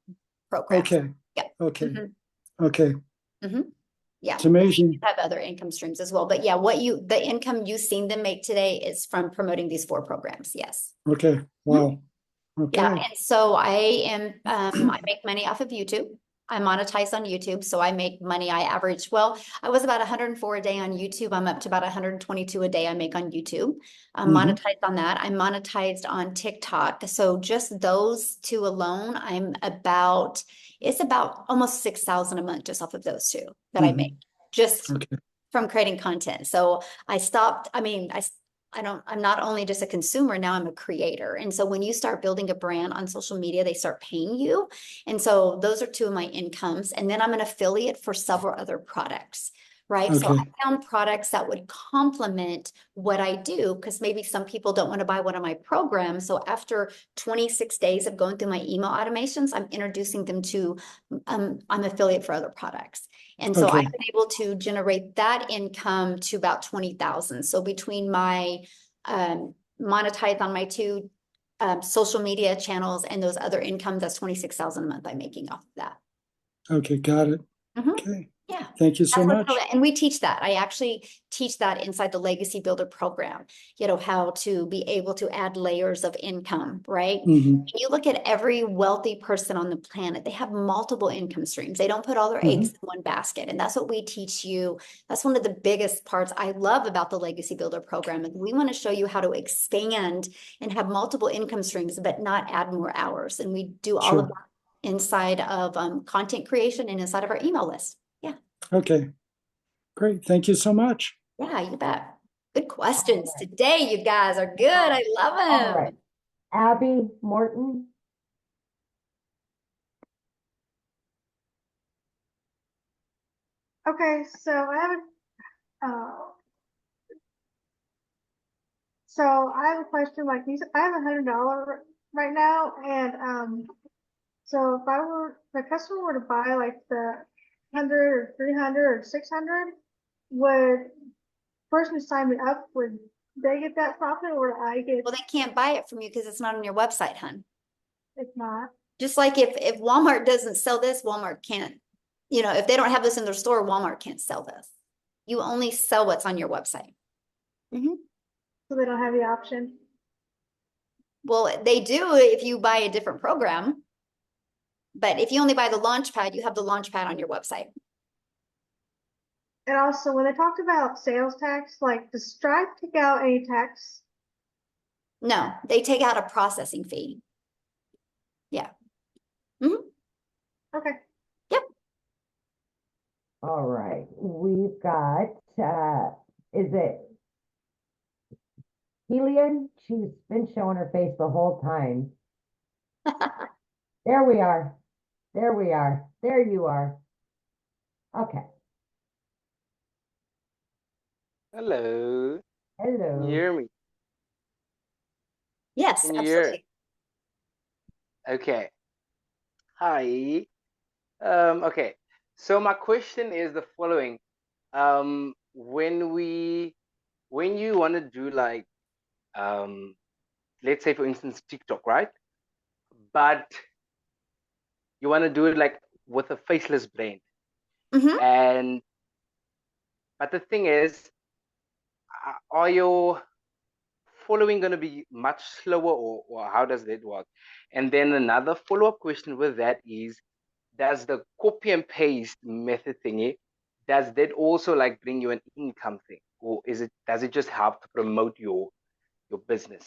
S1: programs.
S15: Okay.
S1: Yeah.
S15: Okay.
S1: Mhm.
S15: Okay.
S1: Mhm. Yeah.
S15: It's amazing.
S1: We have other income streams as well. But yeah, the income you've seen them make today is from promoting these 4 programs. Yes.
S15: Okay. Wow. Okay.
S1: Yeah. And so I make money off of YouTube. I monetize on YouTube. So I make money. I was about 104 a day on YouTube. I'm up to about 122 a day I make on YouTube. I'm monetized on that. I'm monetized on TikTok. So just those 2 alone, it's about almost 6,000 a month just off of those 2 that I make just from creating content. So I'm not only just a consumer, now I'm a creator. And so when you start building a brand on social media, they start paying you. And so those are 2 of my incomes. And then I'm an affiliate for several other products, right? So I found products that would complement what I do, because maybe some people don't want to buy one of my programs. So after 26 days of going through my email automations, I'm introducing them to, I'm affiliate for other products. And so I've been able to generate that income to about 20,000. So between my monetize on my 2 social media channels and those other incomes, that's 26,000 a month I'm making off of that.
S15: Okay, got it.
S1: Mm-hmm.
S15: Okay.
S1: Yeah.
S15: Thank you so much.
S1: And we teach that. I actually teach that inside the Legacy Builder program, how to be able to add layers of income, right? When you look at every wealthy person on the planet, they have multiple income streams. They don't put all their eggs in one basket. And that's what we teach you. That's one of the biggest parts I love about the Legacy Builder program. And we want to show you how to expand and have multiple income streams, but not add more hours. And we do all of that inside of content creation and inside of our email list. Yeah.
S15: Okay. Great. Thank you so much.
S1: Yeah, you bet. Good questions today. You guys are good. I love them.
S5: All right. Abby Morton.
S16: Okay, so I have a question. Like you said, I have $100 right now, and so if the customer were to buy like the 100 or 300 or 600, would person who signed me up, would they get that profit, or would I get?
S1: Well, they can't buy it from you because it's not on your website, hun.
S16: It's not.
S1: Just like if Walmart doesn't sell this, Walmart can't. If they don't have this in their store, Walmart can't sell this. You only sell what's on your website.
S16: So they don't have the option.
S1: Well, they do if you buy a different program. But if you only buy the Launchpad, you have the Launchpad on your website.
S16: And also, when they talked about sales tax, like, does Stripe take out any tax?
S1: No, they take out a processing fee. Yeah.
S16: Okay.
S1: Yep.
S5: All right. We've got, is it Helian? She's been showing her face the whole time. There we are. There we are. There you are. Okay.
S17: Hello.
S5: Hello.
S17: Can you hear me?
S1: Yes,
S17: Can you hear
S1: absolutely.
S17: it? Okay. Hi. Okay. So my question is the following. When you want to do like, let's say for instance, TikTok, right? But you want to do it like with a faceless brand. And, but the thing is, are your following going to be much slower, or how does that work? And then another follow-up question with that is, does the copy and paste method thingy, does that also like bring you an income thing, or does it just help to promote your business?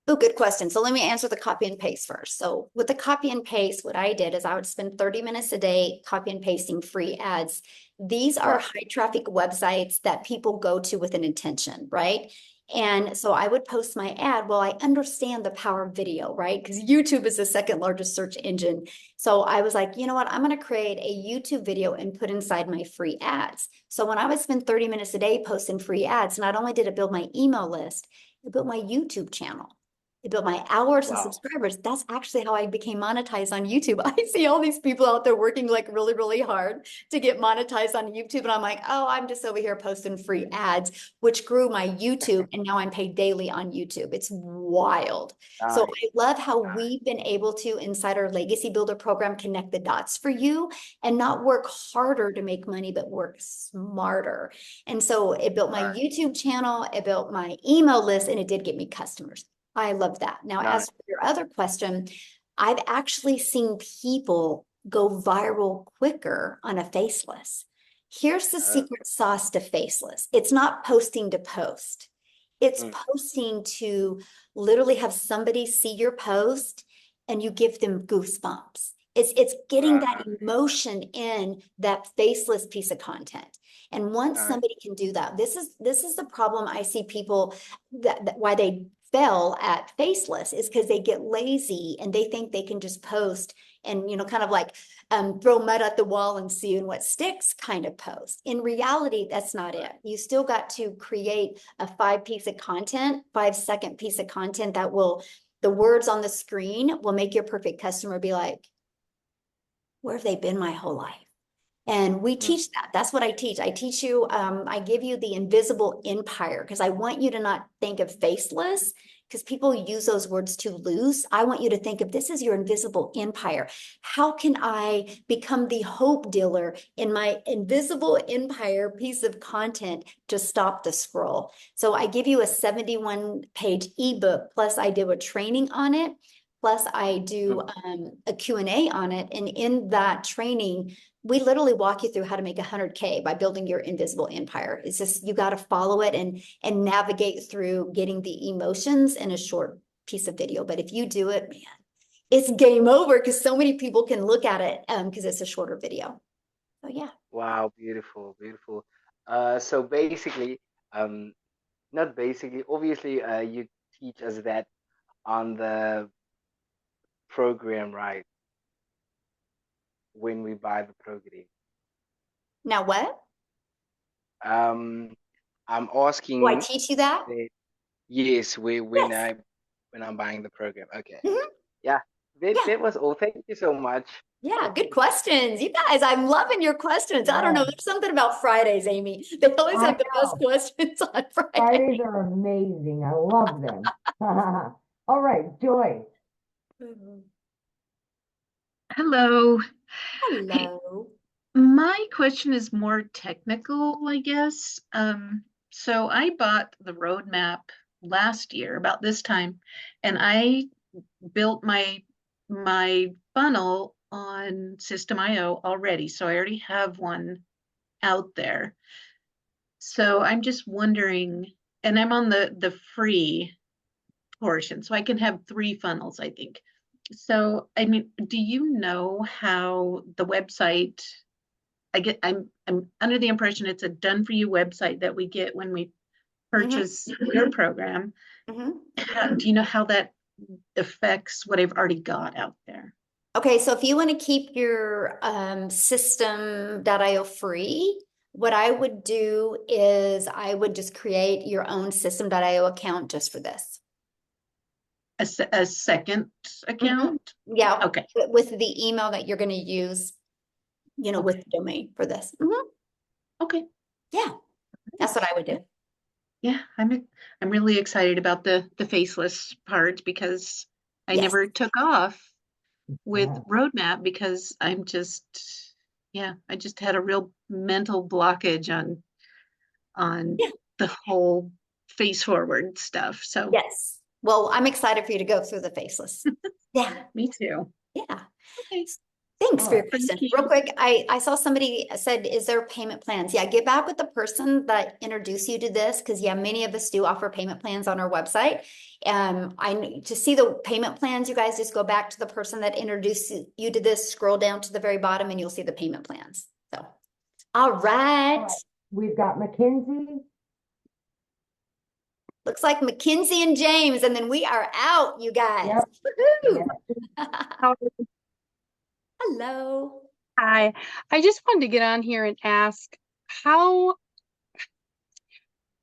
S1: Oh, good question. So let me answer the copy and paste first. So with the copy and paste, what I did is I would spend 30 minutes a day copy and pasting free ads. These are high traffic websites that people go to with an intention, right? And so I would post my ad. Well, I understand the power of video, right? Because YouTube is the second largest search engine. So I was like, you know what? I'm going to create a YouTube video and put inside my free ads. So when I would spend 30 minutes a day posting free ads, not only did it build my email list, it built my YouTube channel. It built my hours and subscribers. That's actually how I became monetized on YouTube. I see all these people out there working like really, really hard to get monetized on YouTube. And I'm like, oh, I'm just over here posting free ads, which grew my YouTube. And now I'm paid daily on YouTube. It's wild. So I love how we've been able to, inside our Legacy Builder program, connect the dots for you and not work harder to make money, but work smarter. And so it built my YouTube channel, it built my email list, and it did get me customers. I love that. Now, as for your other question, I've actually seen people go viral quicker on a faceless. Here's the secret sauce to faceless. It's not posting to post. It's posting to literally have somebody see your post and you give them goosebumps. It's getting that emotion in that faceless piece of content. And once somebody can do that, this is the problem I see people that why they fail at faceless is because they get lazy and they think they can just post and kind of like throw mud at the wall and see what sticks kind of post. In reality, that's not it. You still got to create a 5-second piece of content that will, the words on the screen will make your perfect customer be like, where have they been my whole life? And we teach that. That's what I teach. I teach you, I give you the invisible empire because I want you to not think of faceless because people use those words too loose. I want you to think of this as your invisible empire. How can I become the hope dealer in my invisible empire piece of content to stop the scroll? So I give you a 71-page ebook, plus I do a training on it. Plus I do a Q&A on it. And in that training, we literally walk you through how to make 100K by building your invisible empire. It's just, you got to follow it and navigate through getting the emotions in a short piece of video. But if you do it, man, it's game over because so many people can look at it because it's a shorter video. So yeah.
S17: Wow, beautiful, beautiful. So basically, not basically, obviously, you teach us that on the program, right? When we buy the program.
S1: Now what?
S17: I'm asking.
S1: Do I teach you that?
S17: Yes, when I'm buying the program. Okay. Yeah, that was all. Thank you so much.
S1: Yeah, good questions. You guys, I'm loving your questions. I don't know. There's something about Fridays, Amy. They always have the best questions on Fridays.
S5: Fridays are amazing. I love them. All right, Joy.
S18: Hello.
S1: Hello.
S18: My question is more technical, I guess. So I bought the roadmap last year about this time, and I built my funnel on System.io already. So I already have one out there. So I'm just wondering, and I'm on the free portion, so I can have 3 funnels, I think. So, I mean, do you know how the website, I'm under the impression it's a done for you website that we get when we purchase your program. Do you know how that affects what I've already got out there?
S1: Okay, so if you want to keep your system.io free, what I would do is I would just create your own system.io account just for this.
S18: a second account?
S1: Yeah.
S18: Okay.
S1: With the email that you're going to use, you know, with the domain for this.
S18: Okay.
S1: Yeah. That's what I would do.
S18: Yeah, I'm really excited about the faceless part because I
S1: Yes.
S18: never took off with roadmap because I'm just, yeah, I just had a real mental blockage on the whole face forward stuff. So
S1: Yes. Well, I'm excited for you to go through the faceless. Yeah.
S18: me too.
S1: Yeah.
S18: Okay.
S1: Thanks for your
S18: Thank
S1: question.
S18: you.
S1: Real quick, I saw somebody said, is there payment plans? Yeah, get back with the person that introduced you to this, because yeah, many of us do offer payment plans on our website. To see the payment plans, you guys just go back to the person that introduced you to this, scroll down to the very bottom, and you'll see the payment plans. So, all right.
S5: We've got Mackenzie.
S1: Looks like Mackenzie and James, and then we are out, you guys.
S5: Yep.
S1: Woohoo! Hello.
S19: Hi, I just wanted to get on here and ask how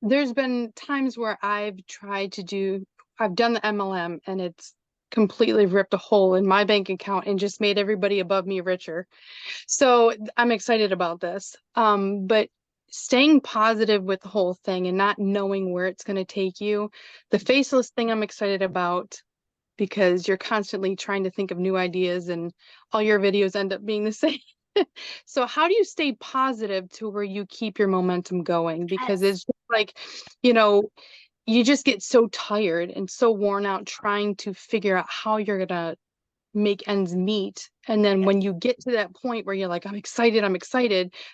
S19: there's been times where I've done the MLM and it's completely ripped a hole in my bank account and just made everybody above me richer. So I'm excited about this. But staying positive with the whole thing and not knowing where it's going to take you, the faceless thing I'm excited about, because you're constantly trying to think of new ideas and all your videos end up being the same. So how do you stay positive to where you keep your momentum going? Because it's just like, you just get so tired and so worn out trying to figure out how you're going to make ends meet. And then when you get to that point where you're like, I'm excited,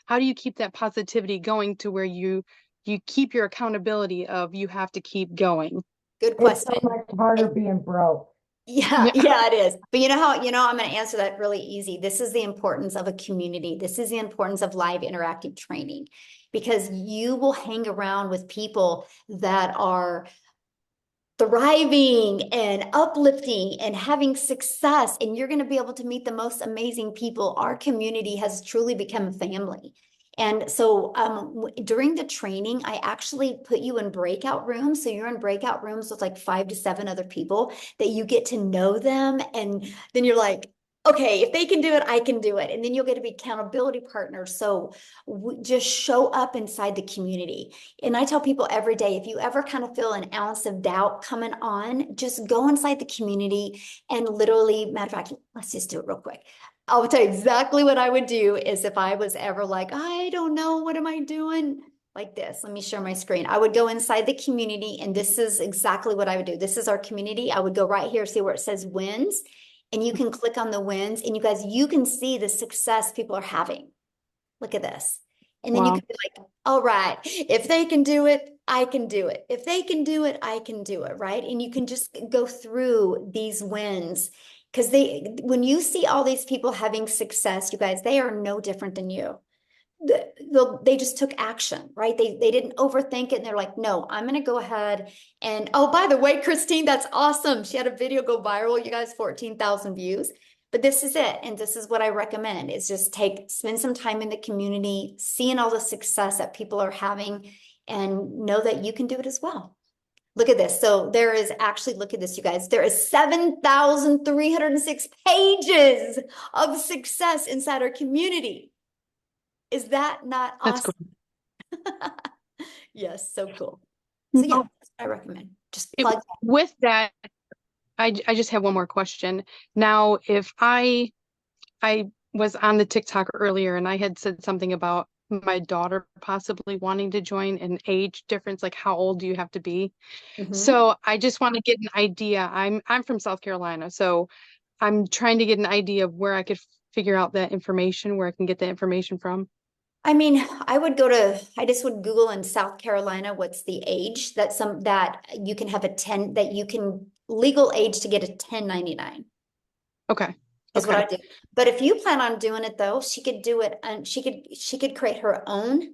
S19: how do you keep that positivity going to where you keep your accountability of you have to keep going?
S1: Good question.
S5: It's so much harder being broke.
S1: Yeah, it is. But I'm going to answer that really easy. This is the importance of a community. This is the importance of live interactive training, because you will hang around with people that are thriving and uplifting and having success, and you're going to be able to meet the most amazing people. Our community has truly become a family. And so during the training, I actually put you in breakout rooms. So you're in breakout rooms with like 5 to 7 other people that you get to know them. And then you're like, okay, if they can do it, I can do it. And then you'll get to be accountability partners. So just show up inside the community. And I tell people every day, if you ever kind of feel an ounce of doubt coming on, just go inside the community and literally, matter of fact, let's just do it real quick. I'll tell you exactly what I would do is if I was ever like, I don't know, what am I doing? Like this, let me share my screen. I would go inside the community, and this is exactly what I would do. This is our community. I would go right here, see where it says wins, and you can click on the wins, and you guys, you can see the success people are having. Look at this. And then you can be like, all right, if they can do it, I can do it. If they can do it, I can do it, right? And you can just go through these wins. Because when you see all these people having success, you guys, they are no different than you. They just took action, right? They didn't overthink it. And they're like, no, I'm going to go ahead. And oh, by the way, Christine, that's awesome. She had a video go viral, you guys, 14,000 views. But this is it. And this is what I recommend is just spend some time in the community, seeing all the success that people are having, and know that you can do it as well. Look at this. So there is actually, look at this, you guys. There is 7,306 pages of success inside our community. Is that not awesome? That's cool. Yes, so cool. So yeah, that's what I recommend. Just plug.
S19: With that, I just have one more question. Now, if I was on the TikTok earlier and I had said something about my daughter possibly wanting to join, an age difference, like how old do you have to be? So I just want to get an idea. I'm from South Carolina, so I'm trying to get an idea of where I could figure out that information, where I can get the information from.
S1: I mean, I just would Google in South Carolina, what's the age that you can have legal age to get a 1099.
S19: Okay.
S1: Is what I do. But if you plan on doing it though, she could do it, and she could create her own.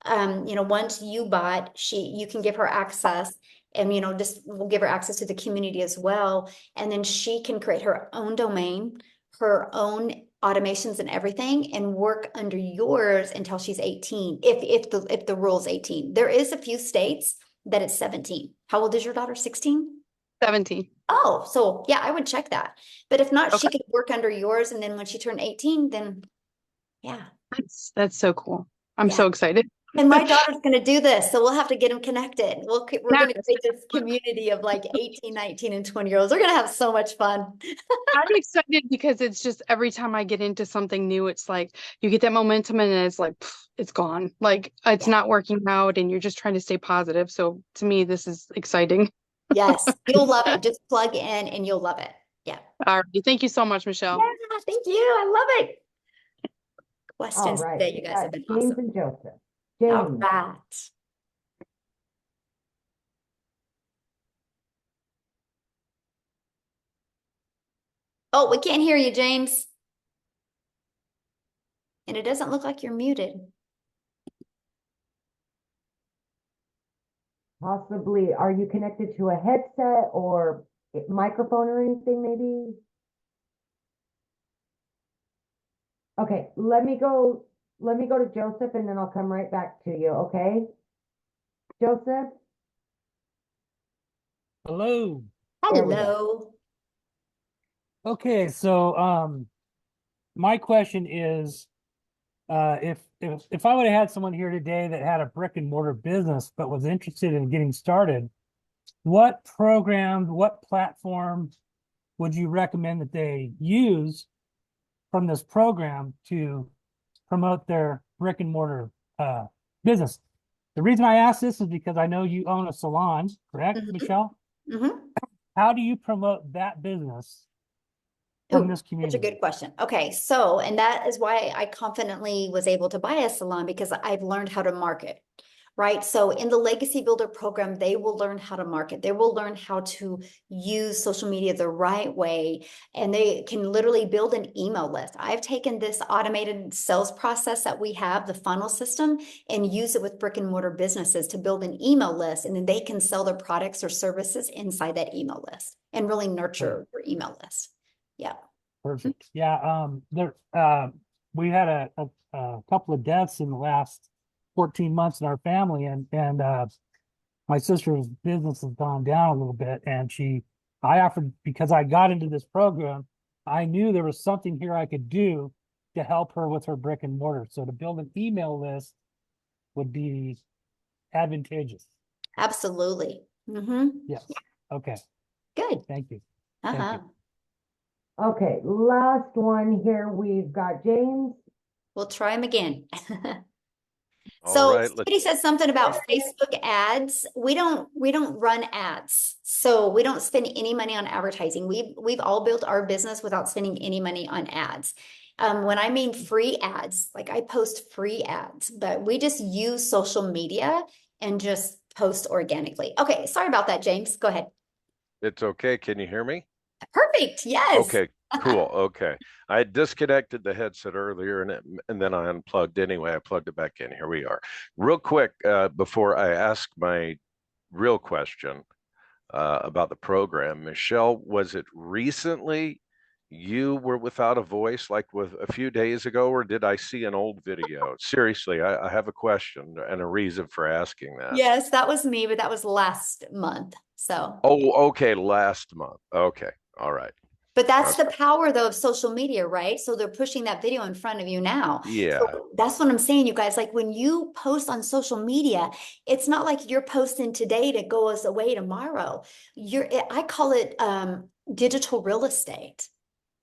S1: Once you bought, you can give her access, and we'll give her access to the community as well. And then she can create her own domain, her own automations and everything, and work under yours until she's 18. If the rule's 18, there is a few states that it's 17. How old is your daughter? 16?
S19: 17.
S1: Oh, so yeah, I would check that. But if not, she
S19: Okay.
S1: could work under yours, and then when she turned 18, then yeah.
S19: That's so cool. I'm
S1: Yeah.
S19: so excited.
S1: And my daughter's going to do this, so we'll have to get them connected. We're going to
S19: Yes.
S1: create this community of like 18, 19, and 20-year-olds. They're going to have so much fun.
S19: I'm excited because it's just every time I get into something new, it's like you get that momentum and it's like it's gone. Like it's not working out and you're just trying to stay positive. So to me, this is exciting.
S1: Yes, you'll love it. Just plug in and you'll love it. Yeah.
S19: All right. Thank you so much, Michelle.
S1: Yeah, thank you. I love it.
S5: All
S1: Questions
S5: right,
S1: today,
S5: we
S1: you guys
S5: got
S1: have been
S5: James
S1: awesome.
S5: and Joseph.
S1: All
S5: James.
S1: right. Oh, we can't hear you, James. And it doesn't look like you're muted.
S5: Possibly, are you connected to a headset or a microphone or anything maybe? Okay, let me go to Joseph and then I'll come right back to you, okay? Joseph?
S20: Hello.
S5: There we go.
S1: Hello.
S20: Okay, so my question is if I would have had someone here today that had a brick and mortar business but was interested in getting started, what program, what platform would you recommend that they use from this program to promote their brick and mortar business? The reason I ask this is because I know you own a salon, correct, Michelle?
S1: Mm-hmm.
S20: How do you promote that business from this
S1: Such a
S20: community?
S1: good question. Okay, so, and that is why I confidently was able to buy a salon, because I've learned how to market, right? So in the Legacy Builder program, they will learn how to market. They will learn how to use social media the right way, and they can literally build an email list. I've taken this automated sales process that we have, the funnel system, and use it with brick and mortar businesses to build an email list, and then they can sell their products or services inside that email list and really nurture their email list. Yeah.
S20: Perfect. Yeah. We had a couple of deaths in the last 14 months in our family, and my sister's business has gone down a little bit, and I offered, because I got into this program, I knew there was something here I could do to help her with her brick and mortar. So to build an email list would be advantageous.
S1: Absolutely. Mm-hmm.
S20: Yes. Okay.
S1: Good.
S20: Thank you.
S1: Uh-huh.
S20: Thank you.
S5: Okay, last one here. We've got James.
S1: We'll try them again.
S21: All
S1: So
S21: right,
S1: somebody said something about Facebook ads. We don't run ads. So we don't spend any money on advertising. We've all built our business without spending any money on ads. When I mean free ads, like I post free ads, but we just use social media and just post organically. Okay, sorry about that, James. Go ahead.
S21: It's okay. Can you hear me?
S1: Perfect. Yes.
S21: Okay, cool. Okay. I disconnected the headset earlier and then I unplugged anyway. I plugged it back in. Here we are. Real quick, before I ask my real question about the program, Michelle, was it recently you were without a voice, like with a few days ago, or did I see an old video? Seriously, I have a question and a reason for asking that.
S1: Yes, that was me, but that was last month. So.
S21: Oh, okay, last month. Okay, all right.
S1: But that's the power, though, of social media, right? So they're pushing that video in front of you now.
S21: Yeah.
S1: So that's what I'm saying, you guys. Like when you post on social media, it's not like you're posting today to go us away tomorrow. I call it digital real estate.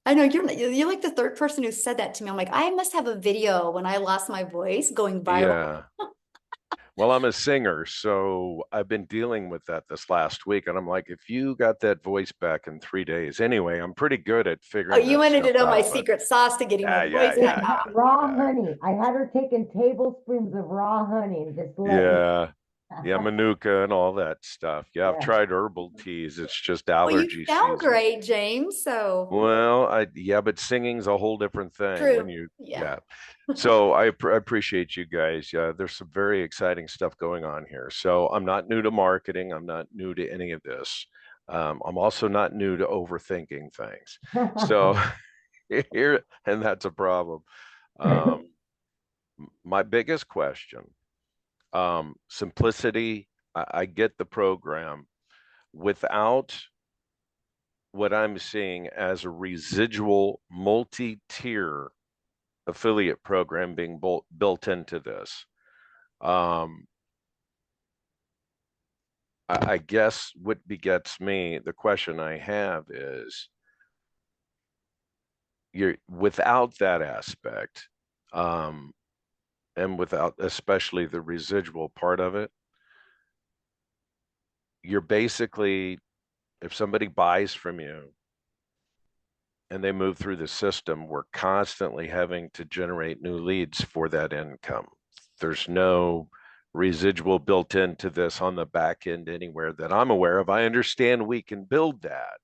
S1: I know you're like the third person who said that to me. I'm like, I must have a video when I lost my voice going viral.
S21: Yeah. Well, I'm a singer, so I've been dealing with that this last week. And I'm like, if you got that voice back in 3 days, anyway, I'm pretty good at
S1: Oh,
S21: figuring
S1: you
S21: that
S1: wanted to
S21: stuff
S1: know my
S21: out. But
S1: secret sauce to getting my voice back out.
S5: Raw honey. I had her taking tablespoons of raw honey and just
S21: yeah. Yeah, Manuka and all that stuff. Yeah, I've
S5: Yeah.
S21: tried herbal teas. It's just
S1: Well,
S21: allergy
S1: you sound
S21: season.
S1: great, James. So.
S21: Well, yeah, but singing's a whole different thing.
S1: True.
S21: When you,
S1: Yeah.
S21: So I appreciate you guys. There's some very exciting stuff going on here. So I'm not new to marketing. I'm not new to any of this. I'm also not new to overthinking things. So here, and that's a problem. My biggest question, simplicity. I get the program without what I'm seeing as a residual multi-tier affiliate program being built into this. I guess what begets me, the question I have is, you're without that aspect, and without especially the residual part of it, you're basically, if somebody buys from you and they move through the system, we're constantly having to generate new leads for that income. There's no residual built into this on the back end anywhere that I'm aware of. I understand we can build that.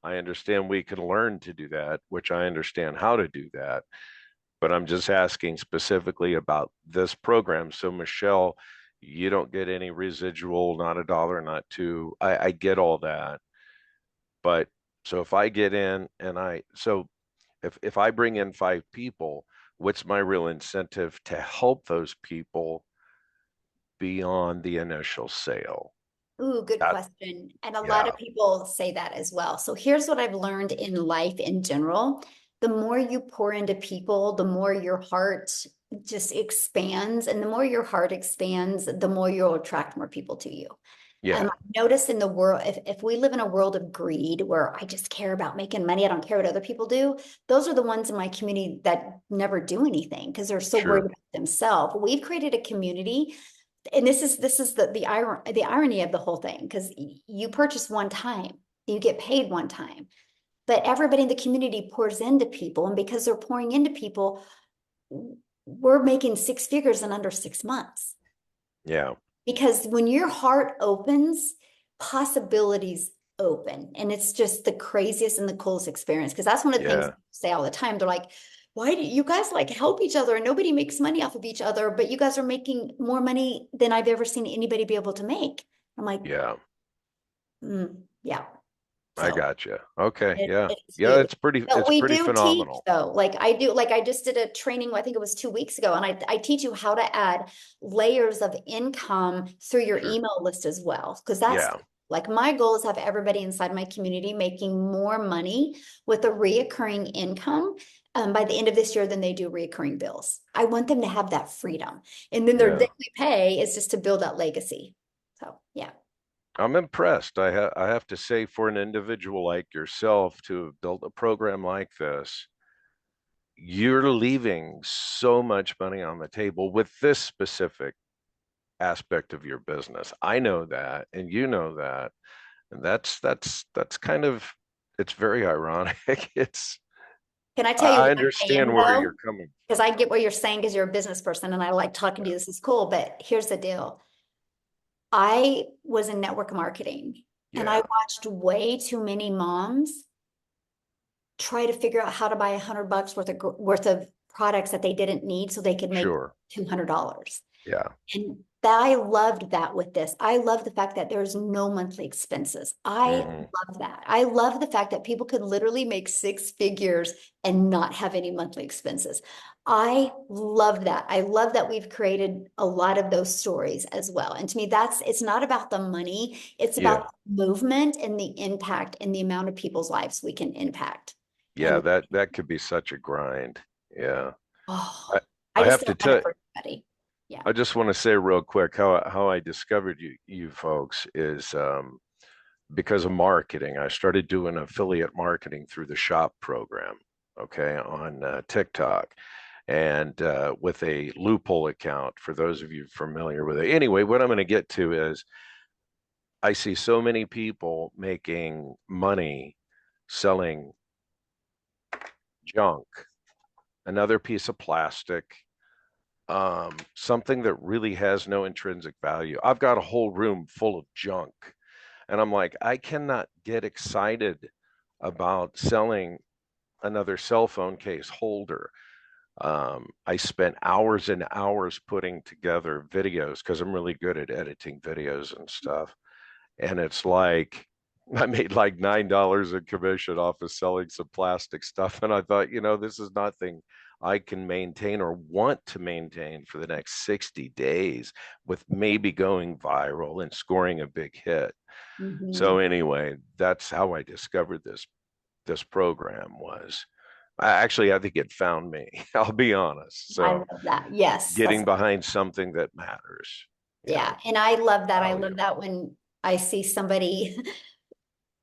S21: I understand we can learn to do that, which I understand how to do that. But I'm just asking specifically about this program. So, Michelle, you don't get any residual, not a dollar, not two. I get all that. But so if I get in and if I bring in 5 people, what's my real incentive to help those people beyond the initial sale?
S1: Ooh, good question. And a lot of people say that as well. So here's what I've learned in life in general. The more you pour into people, the more your heart just expands. And the more your heart expands, the more you'll attract more people to you.
S21: Yeah.
S1: I've noticed in the world, if we live in a world of greed where I just care about making money, I don't care what other people do, those are the ones in my community that never do anything because they're so worried about themselves. We've created a community, and this is the irony of the whole thing, because you purchase one time, you get paid one time, but everybody in the community pours into people, and because they're pouring into people, we're making 6 figures in under 6 months.
S21: Yeah.
S1: Because when your heart opens, possibilities open. And it's just the craziest and the coolest experience. Because that's one of the things people say all the time. They're like, why do you guys like help each other and nobody makes money off of each other, but you guys are making more money than I've ever seen anybody be able to make? I'm like, yeah.
S21: I got you. Okay.
S1: It's
S21: It's
S1: we
S21: pretty
S1: do
S21: phenomenal.
S1: teach though. I just did a training, I think it was 2 weeks ago, and I teach you how to add layers of income through your email list as well. Because that's like my goal is to have everybody inside my community making more money with a reoccurring income by the end of this year than they do reoccurring bills. I want them to have that freedom. And then their daily pay is just to build that legacy. So yeah.
S21: I'm impressed. I have to say, for an individual like yourself to have built a program like this, you're leaving so much money on the table with this specific aspect of your business. I know that, and you know that, and that's kind of, it's very ironic.
S1: Can I tell you
S21: I
S1: what
S21: understand where you're coming from.
S1: Because I get what you're saying because you're a business person and I like talking to you. This is cool, but here's the deal. I was in network marketing and I watched way too many moms try to figure out how to buy $100 worth of products that they didn't need so they could make $200.
S21: Yeah.
S1: And I loved that with this. I love the fact that there's no monthly expenses. I love that. I love the fact that people could literally make 6 figures and not have any monthly expenses. I love that. I love that we've created a lot of those stories as well. And to me, it's not about the money. It's about the movement and the impact and the amount of people's lives we can impact.
S21: Yeah, that could be such a grind. Yeah.
S1: Oh,
S21: I have to tell
S1: you. Yeah.
S21: I just want to say real quick how I discovered you folks is because of marketing. I started doing affiliate marketing through the shop program, on TikTok, and with a loophole account for those of you familiar with it. Anyway, what I'm going to get to is I see so many people making money selling junk, another piece of plastic, something that really has no intrinsic value. I've got a whole room full of junk, and I'm like, I cannot get excited about selling another cell phone case holder. I spent hours and hours putting together videos because I'm really good at editing videos and stuff. And it's like, I made like $9 in commission off of selling some plastic stuff. And I thought, this is nothing I can maintain or want to maintain for the next 60 days with maybe going viral and scoring a big hit. So anyway, that's how I discovered this program was. I think it found me. I'll be honest. So
S1: I love that. Yes.
S21: getting behind something that matters.
S1: Yeah. And I love that. I love that when I see somebody,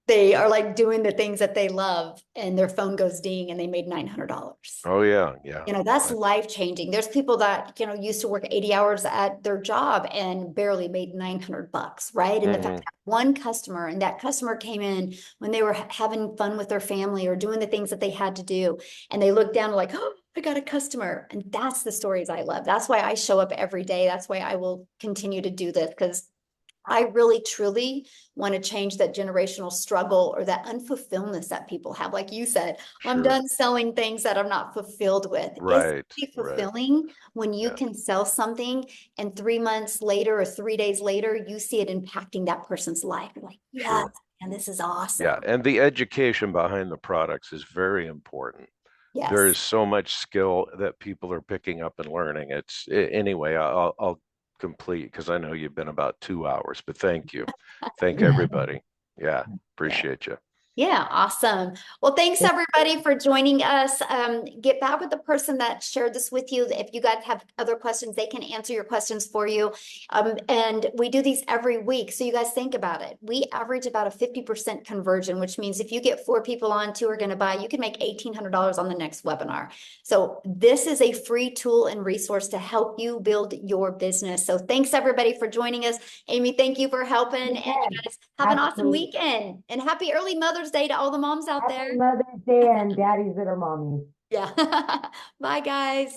S1: they are like doing the things that they love and their phone goes ding and they made $900.
S21: Oh yeah. Yeah.
S1: You know, that's life changing. There's people that, you know, used to work 80 hours at their job and barely made $900, right? And the fact that one customer, and that customer came in when they were having fun with their family or doing the things that they had to do. And they looked down like, oh, I got a customer. And that's the stories I love. That's why I show up every day. That's why I will continue to do this, because I really, truly want to change that generational struggle or that unfulfilledness that people have. Like you said, I'm done selling things that I'm not fulfilled with.
S21: Right.
S1: It's fulfilling when you can sell something and 3 months later or 3 days later, you see it impacting that person's life. You're like, yes, and this is awesome.
S21: Yeah. And the education behind the products is very important.
S1: Yes.
S21: There is so much skill that people are picking up and learning. Anyway, I'll complete because I know you've been about 2 hours, but thank you. Thank everybody. Yeah, appreciate you.
S1: Yeah, awesome. Well, thanks everybody for joining us. Get back with the person that shared this with you. If you guys have other questions, they can answer your questions for you. And we do these every week. So you guys think about it. We average about a 50% conversion, which means if you get 4 people on, 2 are going to buy, you can make $1,800 on the next webinar. So this is a free tool and resource to help you build your business. So thanks everybody for joining us. Amy, thank you for helping. And you guys have an awesome weekend and happy early Mother's Day to all the moms out there.
S5: Happy Mother's Day and daddies that are mommies.
S1: Yeah. Bye, guys.